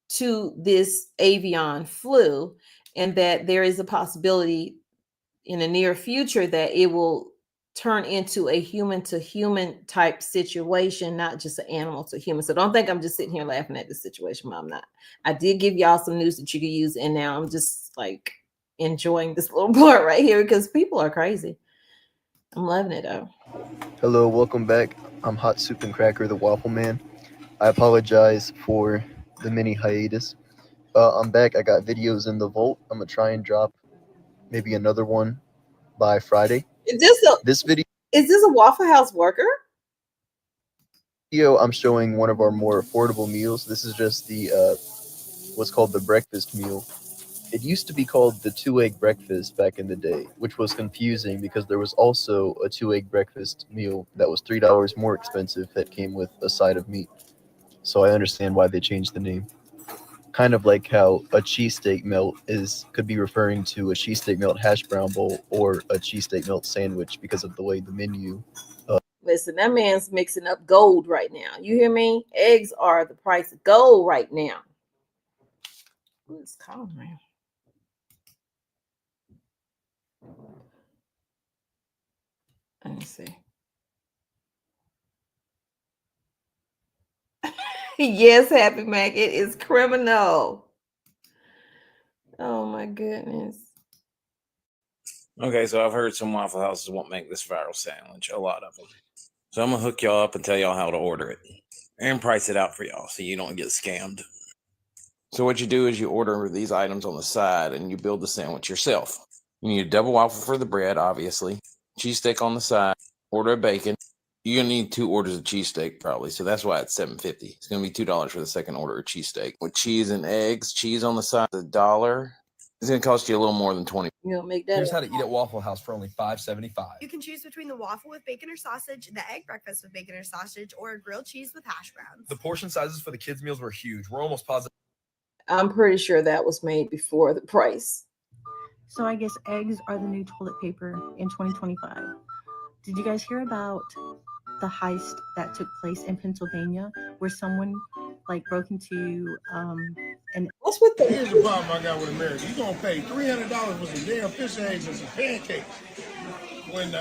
Speaker 1: to this avian flu, and that there is a possibility in the near future that it will turn into a human to human type situation, not just an animal to human. So don't think I'm just sitting here laughing at the situation. I'm not. I did give y'all some news that you could use, and now I'm just like enjoying this little part right here because people are crazy. I'm loving it though.
Speaker 21: Hello, welcome back. I'm Hot Soup and Cracker, the Waffle Man. I apologize for the mini hiatus. I'm back. I got videos in the vault. I'm gonna try and drop maybe another one by Friday.
Speaker 1: Is this a Waffle House worker?
Speaker 21: I'm showing one of our more affordable meals. This is just the what's called the breakfast meal. It used to be called the 2-egg breakfast back in the day, which was confusing because there was also a 2-egg breakfast meal that was $3 more expensive that came with a side of meat. So I understand why they changed the name. Kind of like how a cheesesteak melt could be referring to a cheesesteak melt hash brown bowl or a cheesesteak melt sandwich because of the way the menu.
Speaker 1: Listen, that man's mixing up gold right now. You hear me? Eggs are the price of gold right now. Ooh, it's cold, man. Let me see. Yes, Happy Mac, it is criminal. Oh my goodness.
Speaker 2: Okay, so I've heard some Waffle Houses won't make this viral sandwich, a lot of them. So I'm gonna hook y'all up and tell y'all how to order it and price it out for y'all so you don't get scammed. So what you do is you order these items on the side and you build the sandwich yourself. You need a double waffle for the bread, obviously. Cheesesteak on the side. Order a bacon. You're gonna need 2 orders of cheesesteak probably, so that's why it's $7.50. It's gonna be $2 for the second order of cheesesteak with cheese and eggs. Cheese on the side, $1. It's gonna cost you a little more than 20.
Speaker 1: You gonna make that?
Speaker 22: Here's how to eat at Waffle House for only $5.75.
Speaker 23: You can choose between the waffle with bacon or sausage, the egg breakfast with bacon or sausage, or a grilled cheese with hash browns.
Speaker 22: The portion sizes for the kids' meals were huge. We're almost positive.
Speaker 1: I'm pretty sure that was made before the price.
Speaker 24: So I guess eggs are the new toilet paper in 2025. Did you guys hear about the heist that took place in Pennsylvania where someone broke into and
Speaker 1: what's with the
Speaker 25: Here's the problem I got with America. You're gonna pay $300 for some damn fish eggs and some pancakes. When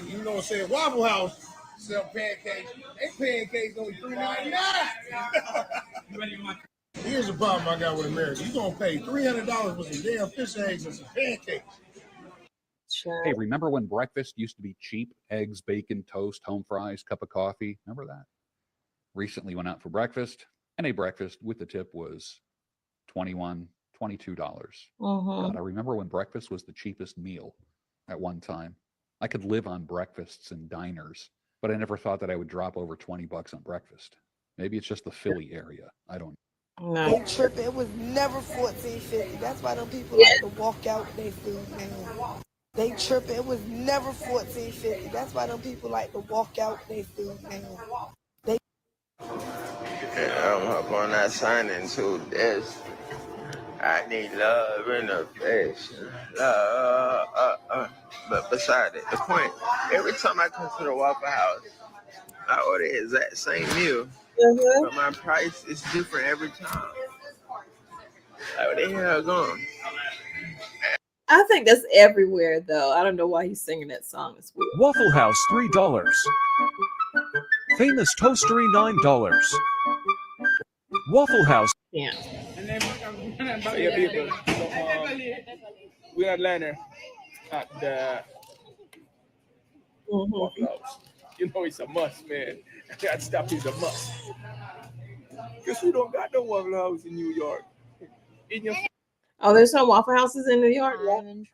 Speaker 25: you know say Waffle House sell pancakes, pancakes only $3.99. Here's the problem I got with America. You're gonna pay $300 for some damn fish eggs and some pancakes.
Speaker 26: Hey, remember when breakfast used to be cheap? Eggs, bacon, toast, home fries, cup of coffee. Remember that? Recently went out for breakfast, and a breakfast with the tip was $21, $22. God, I remember when breakfast was the cheapest meal at one time. I could live on breakfasts in diners, but I never thought that I would drop over $20 on breakfast. Maybe it's just the Philly area. I don't know.
Speaker 27: They tripping. It was never $14.50. That's why them people like to walk out with their food, man. They tripping. It was never $14.50. That's why them people like to walk out with their food, man.
Speaker 28: I'm up on that signing to this. I need love and affection. Love. But beside it, the point, every time I come to the Waffle House, I order the exact same meal. But my price is different every time. Like, where the hell going?
Speaker 1: I think that's everywhere, though. I don't know why he's singing that song. It's weird.
Speaker 29: Waffle House, $3. Famous Toastery, $9. Waffle House.
Speaker 1: Yeah.
Speaker 30: So yeah, people. We're in Atlanta at the Waffle House. You know it's a must, man. That stuff is a must. Because we don't got no Waffle House in New York.
Speaker 1: Oh, there's no Waffle Houses in New York?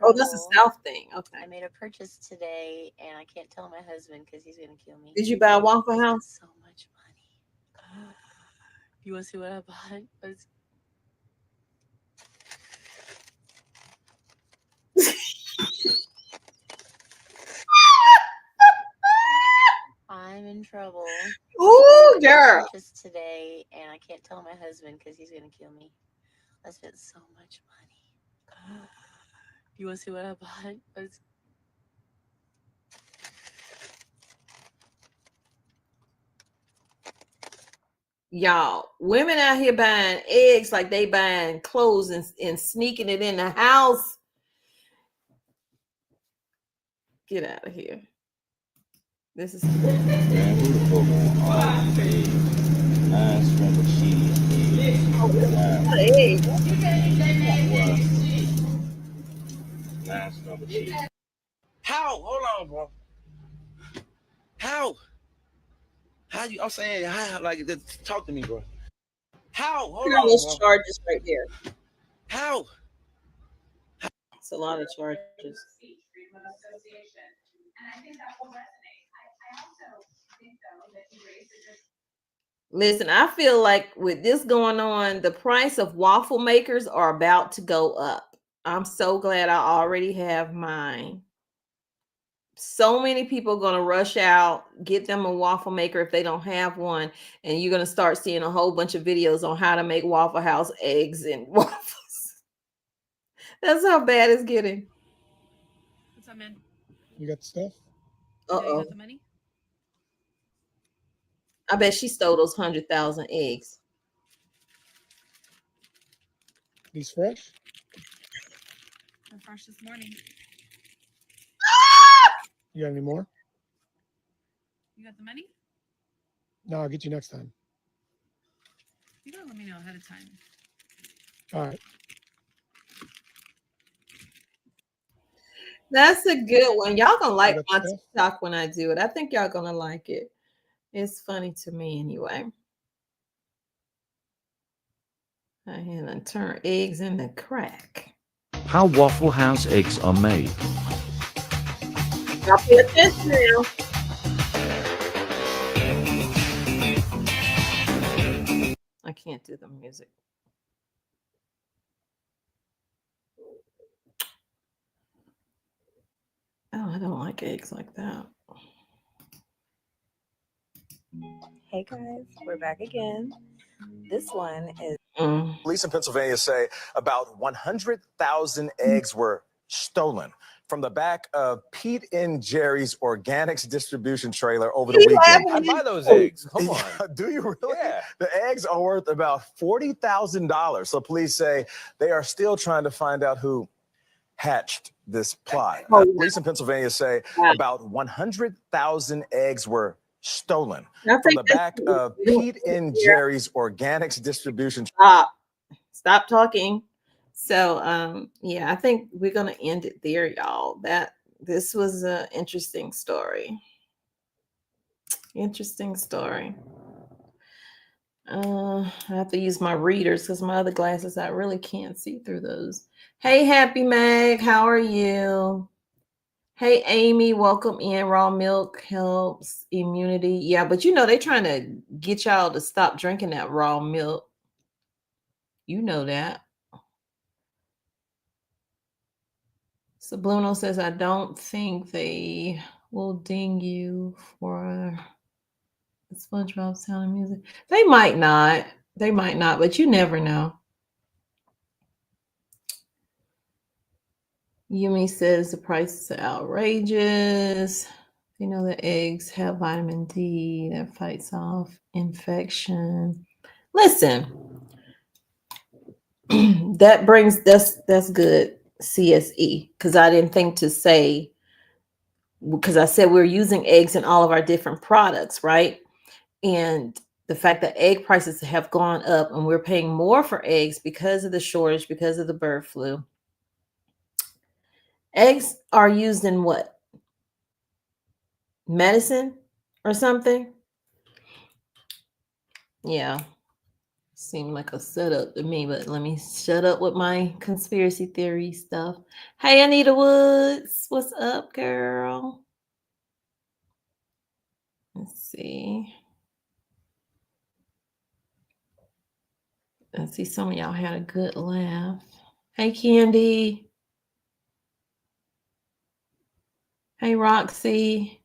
Speaker 1: Oh, that's a South thing. Okay.
Speaker 31: I made a purchase today, and I can't tell my husband because he's going to kill me.
Speaker 1: Did you buy a Waffle House?
Speaker 31: So much money. You want to see what I bought? I'm in trouble.
Speaker 1: Ooh, girl.
Speaker 31: Just today, and I can't tell my husband because he's gonna kill me. I spent so much money. You want to see what I bought?
Speaker 1: Y'all, women out here buying eggs like they buying clothes and sneaking it in the house. Get out of here. This is
Speaker 28: How? Hold on, bro. How? How you? I'm saying, how? Like, talk to me, bro.
Speaker 2: How? Hold
Speaker 1: Look at all
Speaker 2: on.
Speaker 1: those
Speaker 2: Well,
Speaker 1: charges right there.
Speaker 2: how?
Speaker 1: It's a lot of charges. Listen, I feel like with this going on, the price of waffle makers are about to go up. I'm so glad I already have mine. So many people are going to rush out, get them a waffle maker if they don't have one, and you're going to start seeing a whole bunch of videos on how to make Waffle House eggs and waffles. That's how bad it's getting.
Speaker 3: What's up, man?
Speaker 25: You got the stuff?
Speaker 3: Yeah, you
Speaker 1: Uh-oh.
Speaker 3: got the money?
Speaker 1: I bet she stole those 100,000 eggs.
Speaker 25: These fresh?
Speaker 3: They're fresh this morning.
Speaker 25: You got any more?
Speaker 3: You got the money?
Speaker 25: No, I'll get you next time.
Speaker 3: You gotta let me know ahead of time.
Speaker 25: All right.
Speaker 1: That's a good one. Y'all gonna like
Speaker 25: got
Speaker 1: my
Speaker 25: stuff?
Speaker 1: TikTok when I do it. I think y'all gonna like it. It's funny to me anyway. I had to turn eggs into crack.
Speaker 29: How Waffle House eggs are made.
Speaker 1: Y'all pay attention now. I can't do the music. Oh, I don't like eggs like that.
Speaker 4: Hey guys, we're back again. This one is.
Speaker 5: Police in Pennsylvania say about 100,000 eggs were stolen from the back of Pete and Jerry's organics distribution trailer over the weekend.
Speaker 18: I'd buy those eggs. Come on.
Speaker 5: Do you really?
Speaker 18: Yeah.
Speaker 5: The eggs are worth about $40,000. So police say they are still trying to find out who hatched this plot. Police in Pennsylvania say about 100,000 eggs were stolen from the back of Pete and Jerry's organics distribution.
Speaker 1: Stop talking. So yeah, I think we're gonna end it there, y'all. This was an interesting story. Interesting story. I have to use my readers because my other glasses, I really can't see through those. Hey, Happy Meg, how are you? Hey, Amy, welcome in. Raw milk helps immunity. Yeah, but you know, they're trying to get y'all to stop drinking that raw milk. You know that. Sabluno says, I don't think they will ding you for the SpongeBob Sound of Music. They might not. They might not, but you never know. Yumi says the price is outrageous. You know the eggs have vitamin D that fights off infection. Listen, that's good. CSE, because I didn't think to say, because I said we're using eggs in all of our different products, right? And the fact that egg prices have gone up and we're paying more for eggs because of the shortage, because of the bird flu. Eggs are used in what? Medicine or something? Yeah. Seemed like a setup to me, but let me shut up with my conspiracy theory stuff. Hey, Anita Woods. What's up, girl? Let's see. I see some of y'all had a good laugh. Hey, Candy. Hey, Roxy.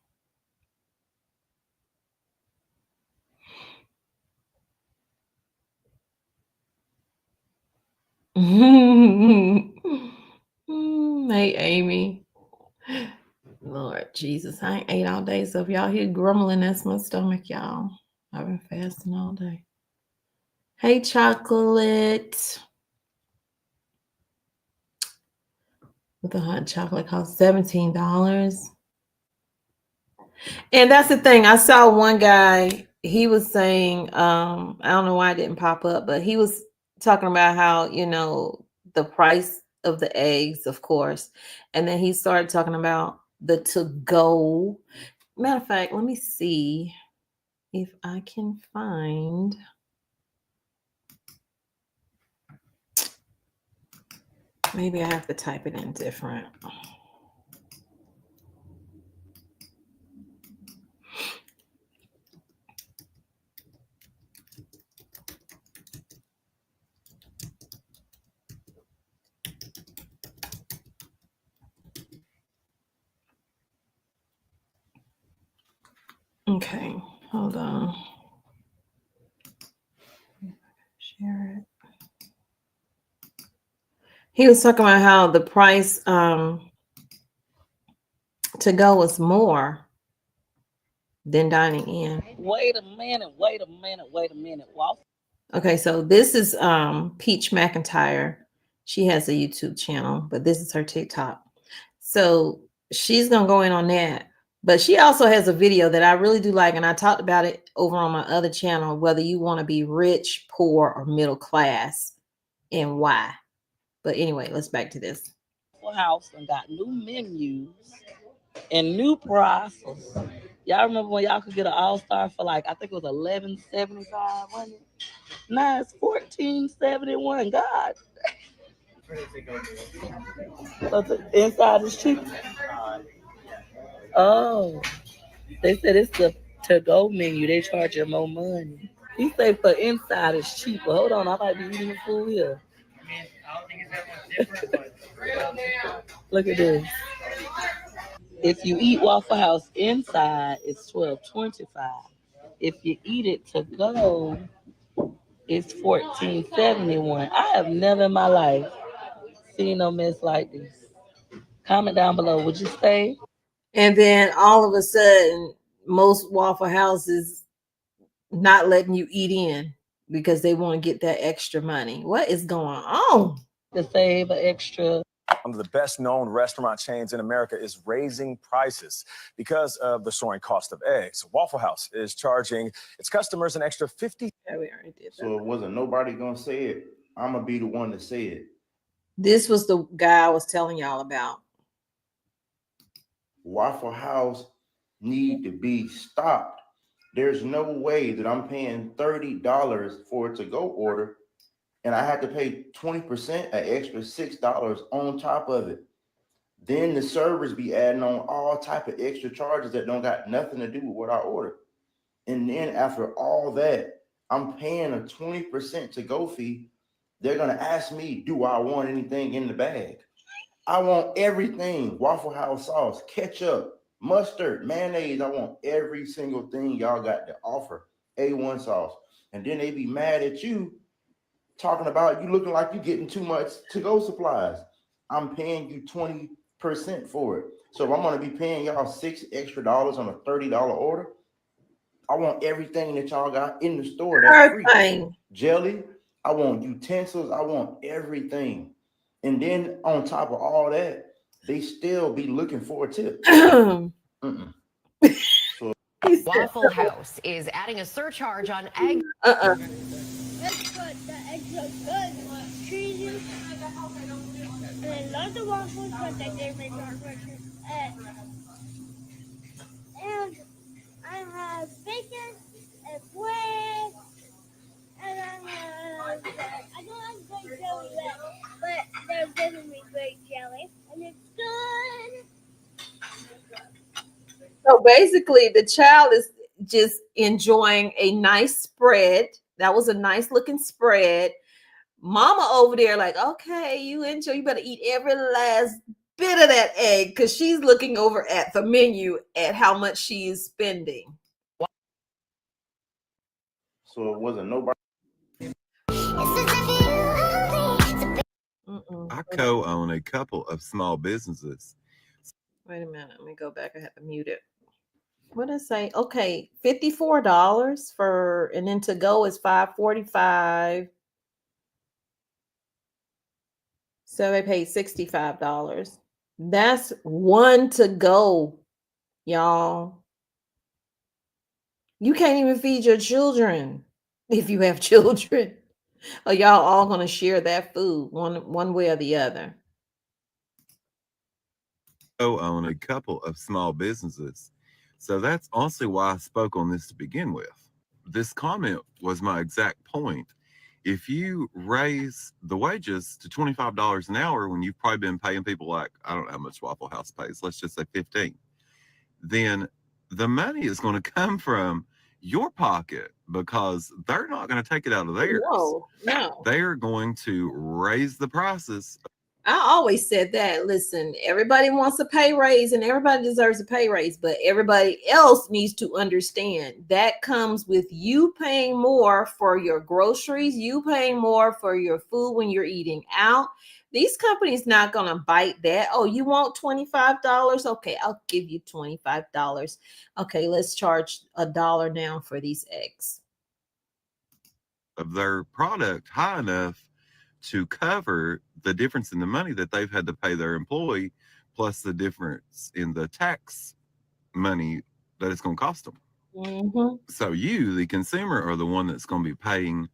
Speaker 1: Hey, Amy. Lord Jesus, I ain't ate all day. So if y'all hear grumbling, that's my stomach, y'all. I've been fasting all day. Hey, Chocolate. With the hot chocolate costs $17. And that's the thing. I saw one guy, he was saying, I don't know why it didn't pop up, but he was talking about how, you know, the price of the eggs, of course. And then he started talking about the to-go. Matter of fact, let me see if I can find Maybe I have to type it in different. Okay, hold on. Share it. He was talking about how the price to go was more than dining in.
Speaker 6: Wait a minute. Waffle.
Speaker 1: Okay, so this is Peach McIntyre. She has a YouTube channel, but this is her TikTok. So she's gonna go in on that. But she also has a video that I really do like, and I talked about it over on my other channel, whether you want to be rich, poor, or middle class, and why. But anyway, let's back to this.
Speaker 6: Waffle House and got new menus and new prices. Y'all remember when y'all could get an all-star for like, I think it was $11.75, wasn't it? Now it's $14.71. God. So the inside is cheap. Oh, they said it's the to-go menu. They charge you more money. He say for inside is cheaper. Hold on, I might be eating the food here. Look at this. If you eat Waffle House inside, it's $12.25. If you eat it to go, it's $14.71. I have never in my life seen no mess like this. Comment down below. Would you stay?
Speaker 1: And then all of a sudden, most Waffle Houses not letting you eat in because they want to get that extra money. What is going on?
Speaker 6: To save an extra.
Speaker 5: One of the best known restaurant chains in America is raising prices because of the soaring cost of eggs. Waffle House is charging its customers an extra 50.
Speaker 1: Yeah, we already did that.
Speaker 7: So it wasn't nobody gonna say it. I'm gonna be the one to say it.
Speaker 1: This was the guy I was telling y'all about.
Speaker 7: Waffle House need to be stopped. There's no way that I'm paying $30 for a to-go order and I had to pay 20%, an extra $6 on top of it. Then the servers be adding on all type of extra charges that don't got nothing to do with what I ordered. And then after all that, I'm paying a 20% to-go fee. They're gonna ask me, do I want anything in the bag? I want everything. Waffle House sauce, ketchup, mustard, mayonnaise. I want every single thing y'all got to offer. A1 sauce. And then they be mad at you talking about you looking like you getting too much to-go supplies. I'm paying you 20% for it. So if I'm gonna be paying y'all $6 extra on a $30 order, I want everything that y'all got in the store that's free. Jelly, I want utensils, I want everything. And then on top of all that, they still be looking for a tip.
Speaker 8: Waffle House is adding a surcharge on egg.
Speaker 9: Let's put the eggs look good, cheesy, and I love the waffles, but they gave me dark and I have bacon and bread, and I don't have grape jelly yet, but they're giving me grape jelly, and it's good.
Speaker 1: So basically, the child is just enjoying a nice spread. That was a nice looking spread. Mama over there, like, okay, you enjoy, you better eat every last bit of that egg because she's looking over at the menu at how much she is spending.
Speaker 7: So it wasn't nobody.
Speaker 11: I co-own a couple of small businesses.
Speaker 1: Wait a minute, let me go back. I have to mute it. What did I say? Okay, $54 for, and then to go is $5.45. So they paid $65. That's one to go, y'all. You can't even feed your children if you have children. Or y'all all gonna share that food one way or the other.
Speaker 11: Co-own a couple of small businesses. So that's also why I spoke on this to begin with. This comment was my exact point. if you raise the wages to $25 an hour when you've probably been paying people like, I don't know how much Waffle House pays, let's just say 15, then the money is going to come from your pocket because they're not going to take it out of theirs.
Speaker 1: No.
Speaker 11: They are going to raise the prices.
Speaker 1: I always said that. Listen, everybody wants a pay raise and everybody deserves a pay raise, but everybody else needs to understand that comes with you paying more for your groceries, you paying more for your food when you're eating out. These companies not going to bite that. Oh, you want $25? Okay, I'll give you $25. Okay, let's charge $1 now for these eggs.
Speaker 11: Of their product high enough to cover the difference in the money that they've had to pay their employee, plus the difference in the tax money that it's going to cost them.
Speaker 1: Mm-hmm.
Speaker 11: So you, the consumer, are the one that's going to be paying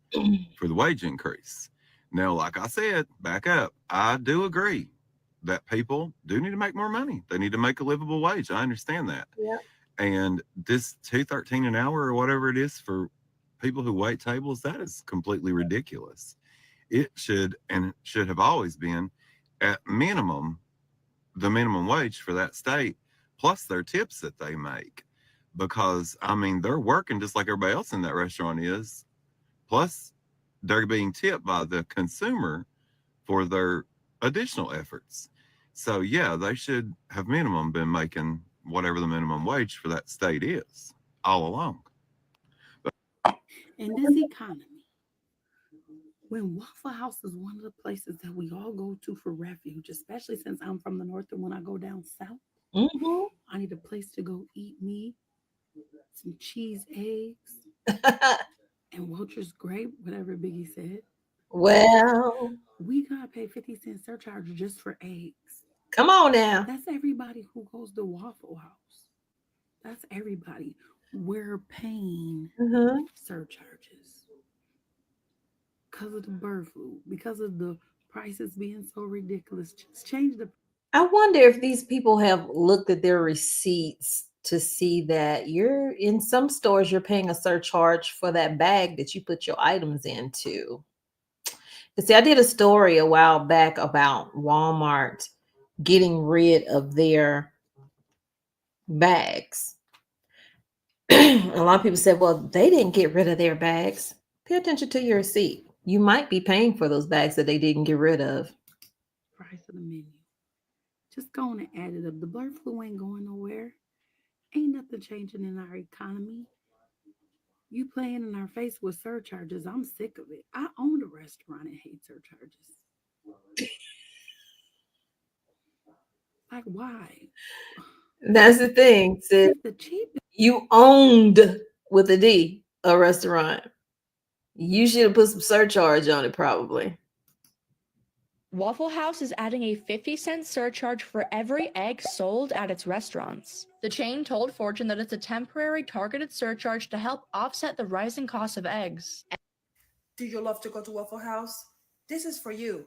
Speaker 11: for the wage increase. Now, like I said, back up, I do agree that people do need to make more money. They need to make a livable wage. I understand that.
Speaker 1: Yeah.
Speaker 11: And this $2.13 an hour or whatever it is for people who wait tables, that is completely ridiculous. It should have always been at minimum the minimum wage for that state, plus their tips that they make. Because, I mean, they're working just like everybody else in that restaurant is. Plus, they're being tipped by the consumer for their additional efforts. So, yeah, they should have minimum been making whatever the minimum wage for that state is all along.
Speaker 6: In this economy, when Waffle House is one of the places that we all go to for refuge, especially since I'm from the north and when I go down south, I need a place to go eat me some cheese eggs and Welch's grape, whatever Biggie said.
Speaker 1: Well,
Speaker 6: we gotta pay 50-cent surcharge just for eggs.
Speaker 1: Come on now.
Speaker 6: That's everybody who goes to Waffle House. That's everybody. We're paying surcharges because of the bird flu, because of the prices being so ridiculous. Just change the.
Speaker 1: I wonder if these people have looked at their receipts to see that you're in some stores, you're paying a surcharge for that bag that you put your items into. See, I did a story a while back about Walmart getting rid of their bags. A lot of people said, well, they didn't get rid of their bags. Pay attention to your receipt. You might be paying for those bags that they didn't get rid of.
Speaker 6: Price of the menu. Just go on and add it up. The bird flu ain't going nowhere. Ain't nothing changing in our economy. You playing in our face with surcharges. I'm sick of it. I own a restaurant and hate surcharges. Like, why?
Speaker 1: That's the thing. Sid.
Speaker 6: The cheapest.
Speaker 1: You owned with a D a restaurant. You should have put some surcharge on it, probably.
Speaker 10: Waffle House is adding a 50-cent surcharge for every egg sold at its restaurants. The chain told Fortune that it's a temporary targeted surcharge to help offset the rising cost of eggs.
Speaker 12: Do you love to go to Waffle House? This is for you.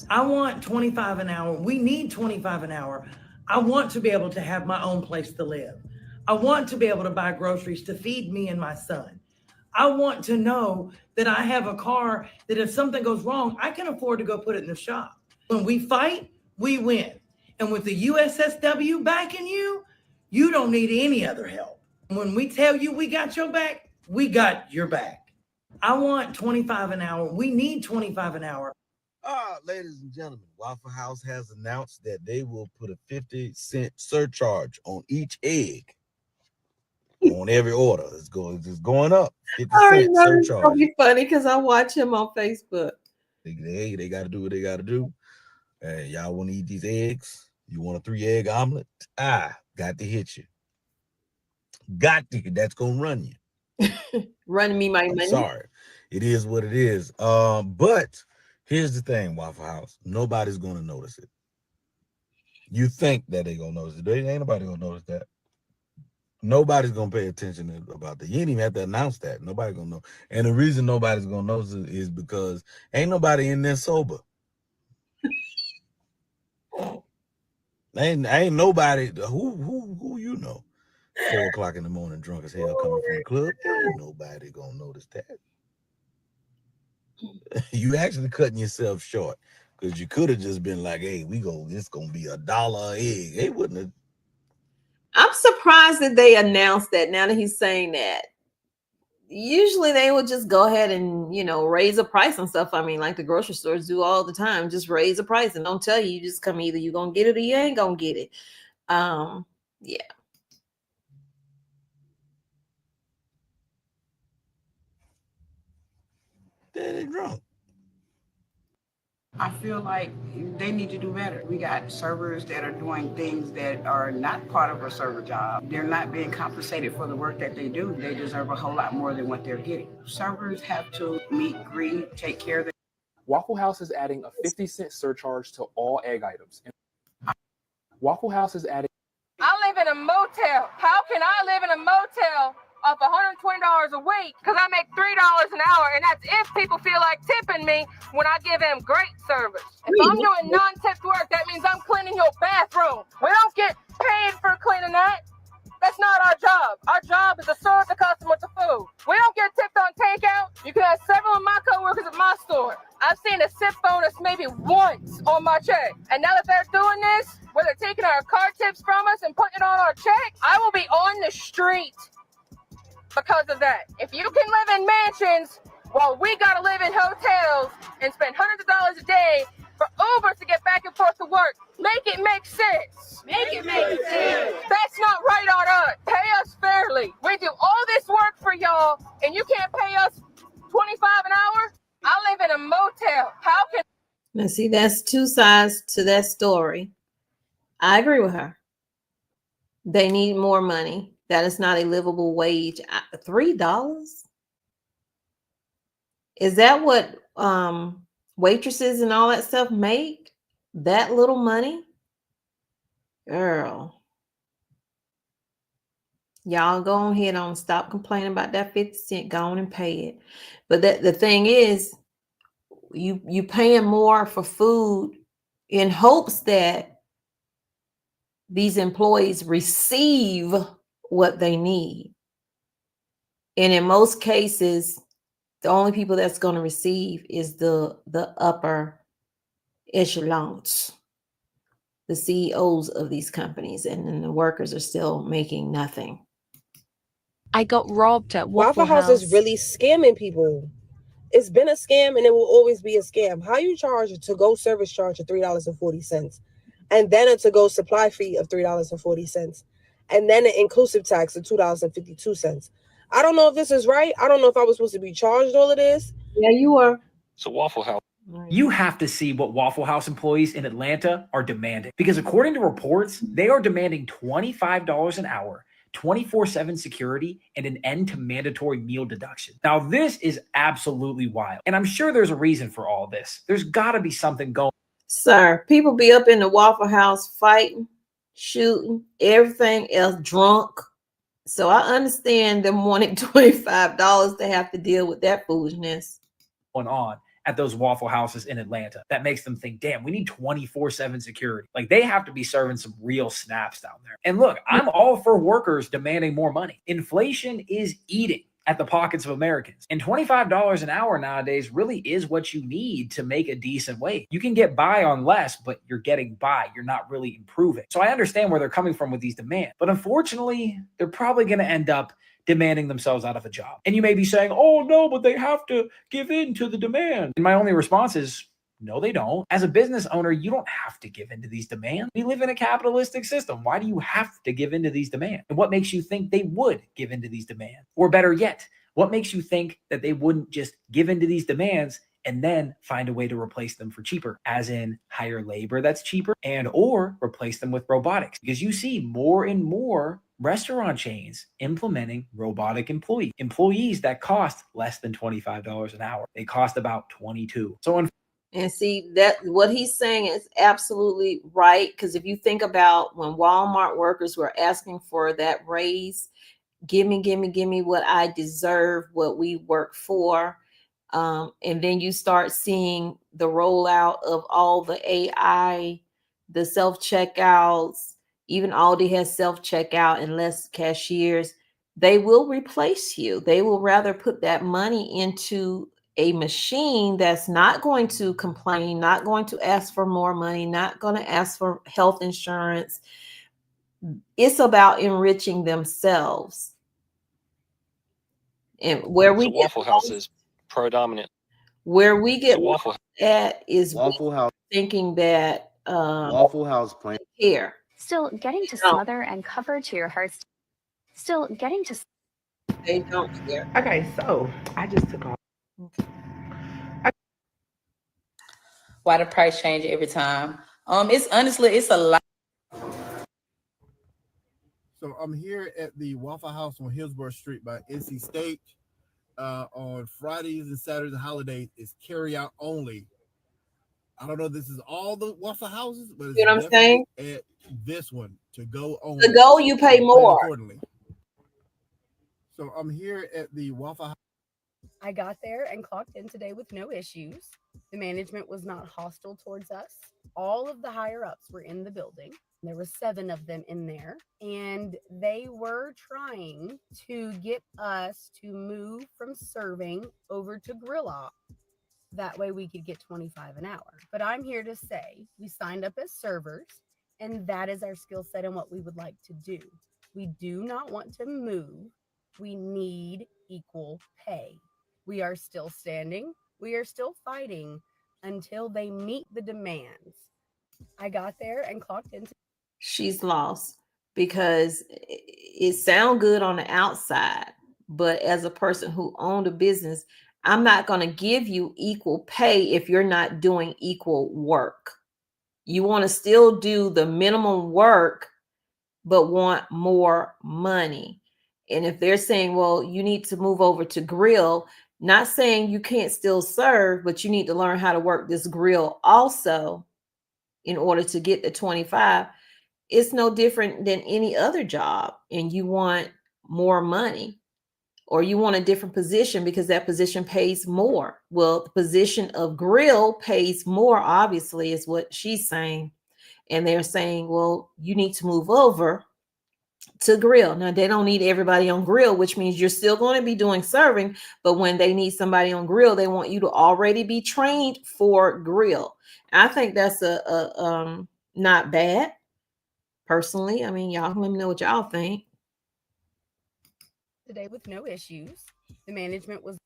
Speaker 13: I want $25 an hour. We need $25 an hour. I want to be able to have my own place to live. I want to be able to buy groceries to feed me and my son. I want to know that I have a car that if something goes wrong, I can afford to go put it in the shop. When we fight, we win. And with the USSW backing you, you don't need any other help. When we tell you we got your back, we got your back. I want $25 an hour. We need $25 an hour.
Speaker 14: Ladies and gentlemen, Waffle House has announced that they will put a 50-cent surcharge on each egg on every order. It's going up. 50-cent surcharge.
Speaker 1: It's gonna be funny because I watch him on Facebook.
Speaker 14: They got to do what they got to do. Hey, y'all want to eat these eggs? You want a 3-egg omelet? Got to hit you. Got to. That's gonna run you.
Speaker 1: Running me my money.
Speaker 14: Sorry, it is what it is. But here's the thing, Waffle House. Nobody's gonna notice it. You think that they're gonna notice it? Ain't nobody gonna notice that. Nobody's gonna pay attention about that. You ain't even have to announce that. Nobody gonna know. And the reason nobody's gonna notice it is because ain't nobody in there sober. ain't nobody who you know. 4 o'clock in the morning, drunk as hell, coming from the club. Ain't nobody gonna notice that. You actually cutting yourself short because you could have just been like, "Hey, it's gonna be $1 an egg." They wouldn't have.
Speaker 1: I'm surprised that they announced that now that he's saying that. Usually they would just go ahead and, raise a price on stuff. I mean, like the grocery stores do all the time, just raise a price and don't tell you. You just come, either you're gonna get it or you ain't gonna get it. Yeah.
Speaker 14: They drunk.
Speaker 15: I feel like they need to do better. We got servers that are doing things that are not part of a server job. They're not being compensated for the work that they do. They deserve a whole lot more than what they're getting. Servers have to meet, greet, take care of the
Speaker 30: Waffle House is adding a 50-cent surcharge to all egg items. Waffle House is adding.
Speaker 16: I live in a motel. How can I live in a motel of $120 a week? Because I make $3 an hour, and that's if people feel like tipping me when I give them great service. If I'm doing non-tipped work, that means I'm cleaning your bathroom. We don't get paid for cleaning that. That's not our job. Our job is to serve the customer to food. We don't get tipped on takeout. You can have several of my coworkers at my store. I've seen a tip bonus maybe once on my check. And now that they're doing this, where they're taking our car tips from us and putting it on our check, I will be on the street because of that. If you can live in mansions while we gotta live in hotels and spend hundreds of dollars a day for Uber to get back and forth to work, make it make sense. Make it make sense. That's not right on us. Pay us fairly. We do all this work for y'all, and you can't pay us $25 an hour? I live in a motel. How can...
Speaker 1: Now, see, that's two sides to that story. I agree with her. They need more money. That is not a livable wage. $3? Is that what waitresses and all that stuff make? That little money? Girl. Y'all go on ahead on, stop complaining about that 50 cent, go on and pay it. But the thing is, you paying more for food in hopes that these employees receive what they need. And in most cases, the only people that's going to receive is the upper echelons, the CEOs of these companies, and then the workers are still making nothing.
Speaker 17: I got robbed at Waffle
Speaker 4: House is really scamming people. It's been a scam and it will always be a scam. How you charge a to-go service charge of $3.40, and then a to-go supply fee of $3.40, and then an inclusive tax of $2.52. I don't know if this is right. I don't know if I was supposed to be charged all of this.
Speaker 1: Yeah, you were.
Speaker 19: So Waffle House. You have to see what Waffle House employees in Atlanta are demanding. Because according to reports, they are demanding $25 an hour, 24/7 security, and an end to mandatory meal deduction. Now, this is absolutely wild. And I'm sure there's a reason for all this. There's got to be something going.
Speaker 1: Sir, people be up in the Waffle House fighting, shooting, everything else, drunk. So I understand them wanting $25 to have to deal with that foolishness.
Speaker 19: Going on at those Waffle Houses in Atlanta that makes them think, damn, we need 24/7 security. Like, they have to be serving some real snaps down there. And look, I'm all for workers demanding more money. Inflation is eating at the pockets of Americans. And $25 an hour nowadays really is what you need to make a decent wage. You can get by on less, but you're getting by. You're not really improving. So I understand where they're coming from with these demands. But unfortunately, they're probably going to end up demanding themselves out of a job. And you may be saying, oh no, but they have to give in to the demand. And my only response is, no, they don't. As a business owner, you don't have to give in to these demands. We live in a capitalistic system. Why do you have to give in to these demands? And what makes you think they would give in to these demands? Or better yet, what makes you think that they wouldn't just give in to these demands and then find a way to replace them for cheaper, as in hire labor that's cheaper, and or replace them with robotics? Because you see more and more restaurant chains implementing robotic employees that cost less than $25 an hour. They cost about $22. So
Speaker 1: and see, that what he's saying is absolutely right. Because if you think about when Walmart workers were asking for that raise, give me what I deserve, what we work for. And then you start seeing the rollout of all the AI, the self-checkouts, even Aldi has self-checkout and less cashiers. They will replace you. They will rather put that money into a machine that's not going to complain, not going to ask for more money, not going to ask for health insurance. It's about enriching themselves. And where we
Speaker 2: So
Speaker 1: get
Speaker 2: Waffle House is predominant.
Speaker 1: where we get
Speaker 2: So Waffle
Speaker 1: at is
Speaker 3: Waffle House.
Speaker 1: thinking that
Speaker 3: Waffle House plan.
Speaker 1: here.
Speaker 20: Still getting to
Speaker 1: No,
Speaker 20: smother and cover to your heart's. Still getting to.
Speaker 1: they don't care.
Speaker 21: Okay, so I just took off.
Speaker 6: Why the price change every time? It's honestly, it's a lot.
Speaker 25: So I'm here at the Waffle House on Hillsborough Street by NC State. On Fridays and Saturdays and holidays, it's carry out only. I don't know if this is all the Waffle Houses, but it's
Speaker 1: You know what I'm saying?
Speaker 25: at this one to go only.
Speaker 1: To go, you pay more.
Speaker 25: Accordingly. So I'm here at the Waffle House.
Speaker 22: I got there and clocked in today with no issues. The management was not hostile towards us. All of the higher ups were in the building. There were 7 of them in there, and they were trying to get us to move from serving over to grill op. That way we could get $25 an hour. But I'm here to say we signed up as servers, and that is our skill set and what we would like to do. We do not want to move. We need equal pay. We are still standing. We are still fighting until they meet the demands. I got there and clocked into.
Speaker 1: She's lost because it sounds good on the outside, but as a person who owned a business, I'm not going to give you equal pay if you're not doing equal work. You want to still do the minimum work, but want more money. And if they're saying, well, you need to move over to grill, not saying you can't still serve, but you need to learn how to work this grill also in order to get the 25. It's no different than any other job, and you want more money or you want a different position because that position pays more. Well, the position of grill pays more, obviously, is what she's saying. And they're saying, well, you need to move over to grill. Now, they don't need everybody on grill, which means you're still going to be doing serving. But when they need somebody on grill, they want you to already be trained for grill. I think that's not bad. Personally, I mean, y'all let me know what y'all think.
Speaker 22: Today with no issues. The management was.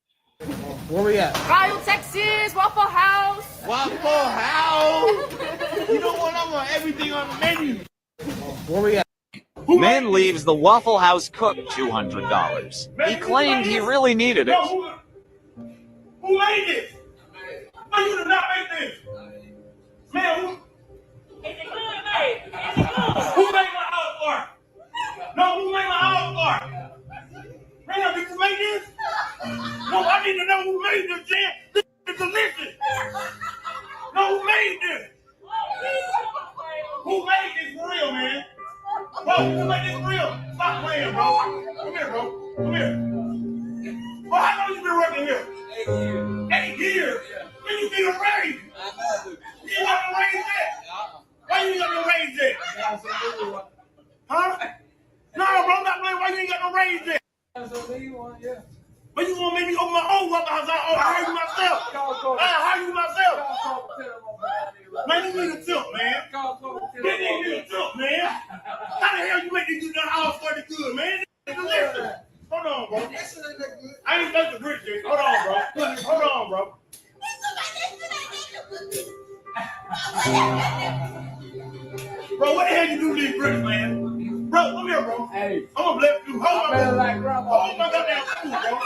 Speaker 25: Where we at?
Speaker 16: Kyle, Texas, Waffle House.
Speaker 25: Waffle House. You know what? I want everything on the menu. Where we at?
Speaker 23: Man leaves the Waffle House cook $200. He claimed he really needed it.
Speaker 25: Who made this? No, you did not make this. Man, who? Who made my house art? No, who made my house art? Man, did you make this? No, I need to know who made this, Jan. This is delicious. No, who made this? Who made this for real, man? Bro, who made this for real? Stop playing, bro. Come here, bro. Come here. Bro, how long you been working here? 8 years. 8 years? When you get a raise? You got a raise yet? Why you ain't got no raise yet? Huh? No, bro, I'm not playing. Why you ain't got no raise yet? But you want to make me open my own Waffle House? I hire you myself. I hire you myself. Man, you need a tip, man. You need a tip, man. How the hell you make this do that house for the good, man? Listen. Hold on, bro. I ain't got the grits yet. Hold on, bro. Hold on, bro. Bro, what the hell you do with these grits, man? Bro, come here, bro. Hey. I'm gonna bless you. Hold my goddamn food, bro.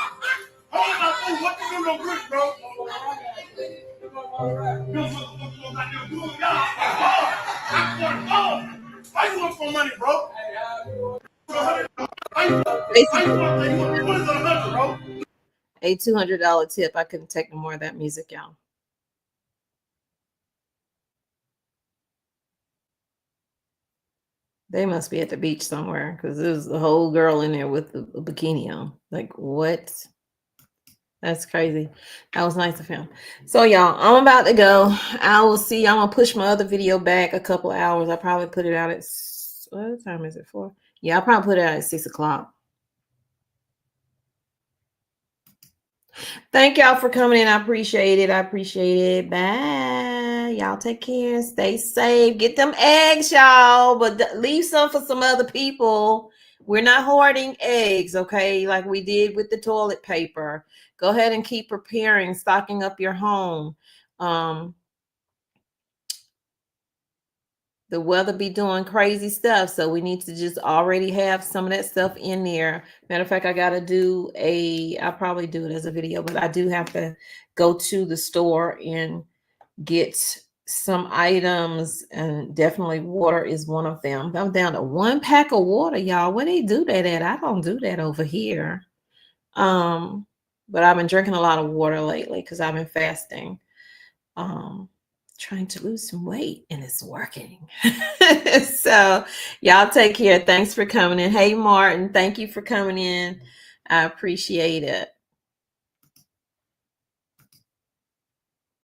Speaker 25: Hold my food. What you do with those grits, bro? Why you want some money, bro?
Speaker 1: A $200 tip. I couldn't take no more of that music, y'all. They must be at the beach somewhere because there's a whole girl in there with a bikini on. Like, what? That's crazy. That was nice of him. So, y'all, I'm about to go. I will see. I'm going to push my other video back a couple hours. I probably put it out at, what time is it for? Yeah, I'll probably put it out at 6 o'clock. Thank y'all for coming in. I appreciate it. I appreciate it. Bye. Y'all take care. Stay safe. Get them eggs, y'all. But leave some for some other people. We're not hoarding eggs, okay? Like we did with the toilet paper. Go ahead and keep preparing, stocking up your home. The weather be doing crazy stuff, so we need to just already have some of that stuff in there. Matter of fact, I gotta do I'll probably do it as a video, but I do have to go to the store and get some items, and definitely water is one of them. I'm down to 1 pack of water, y'all. Where they do that at? I don't do that over here. But I've been drinking a lot of water lately because I've been fasting. Trying to lose some weight, and it's working. So y'all take care. Thanks for coming in. Hey Martin, thank you for coming in. I appreciate it.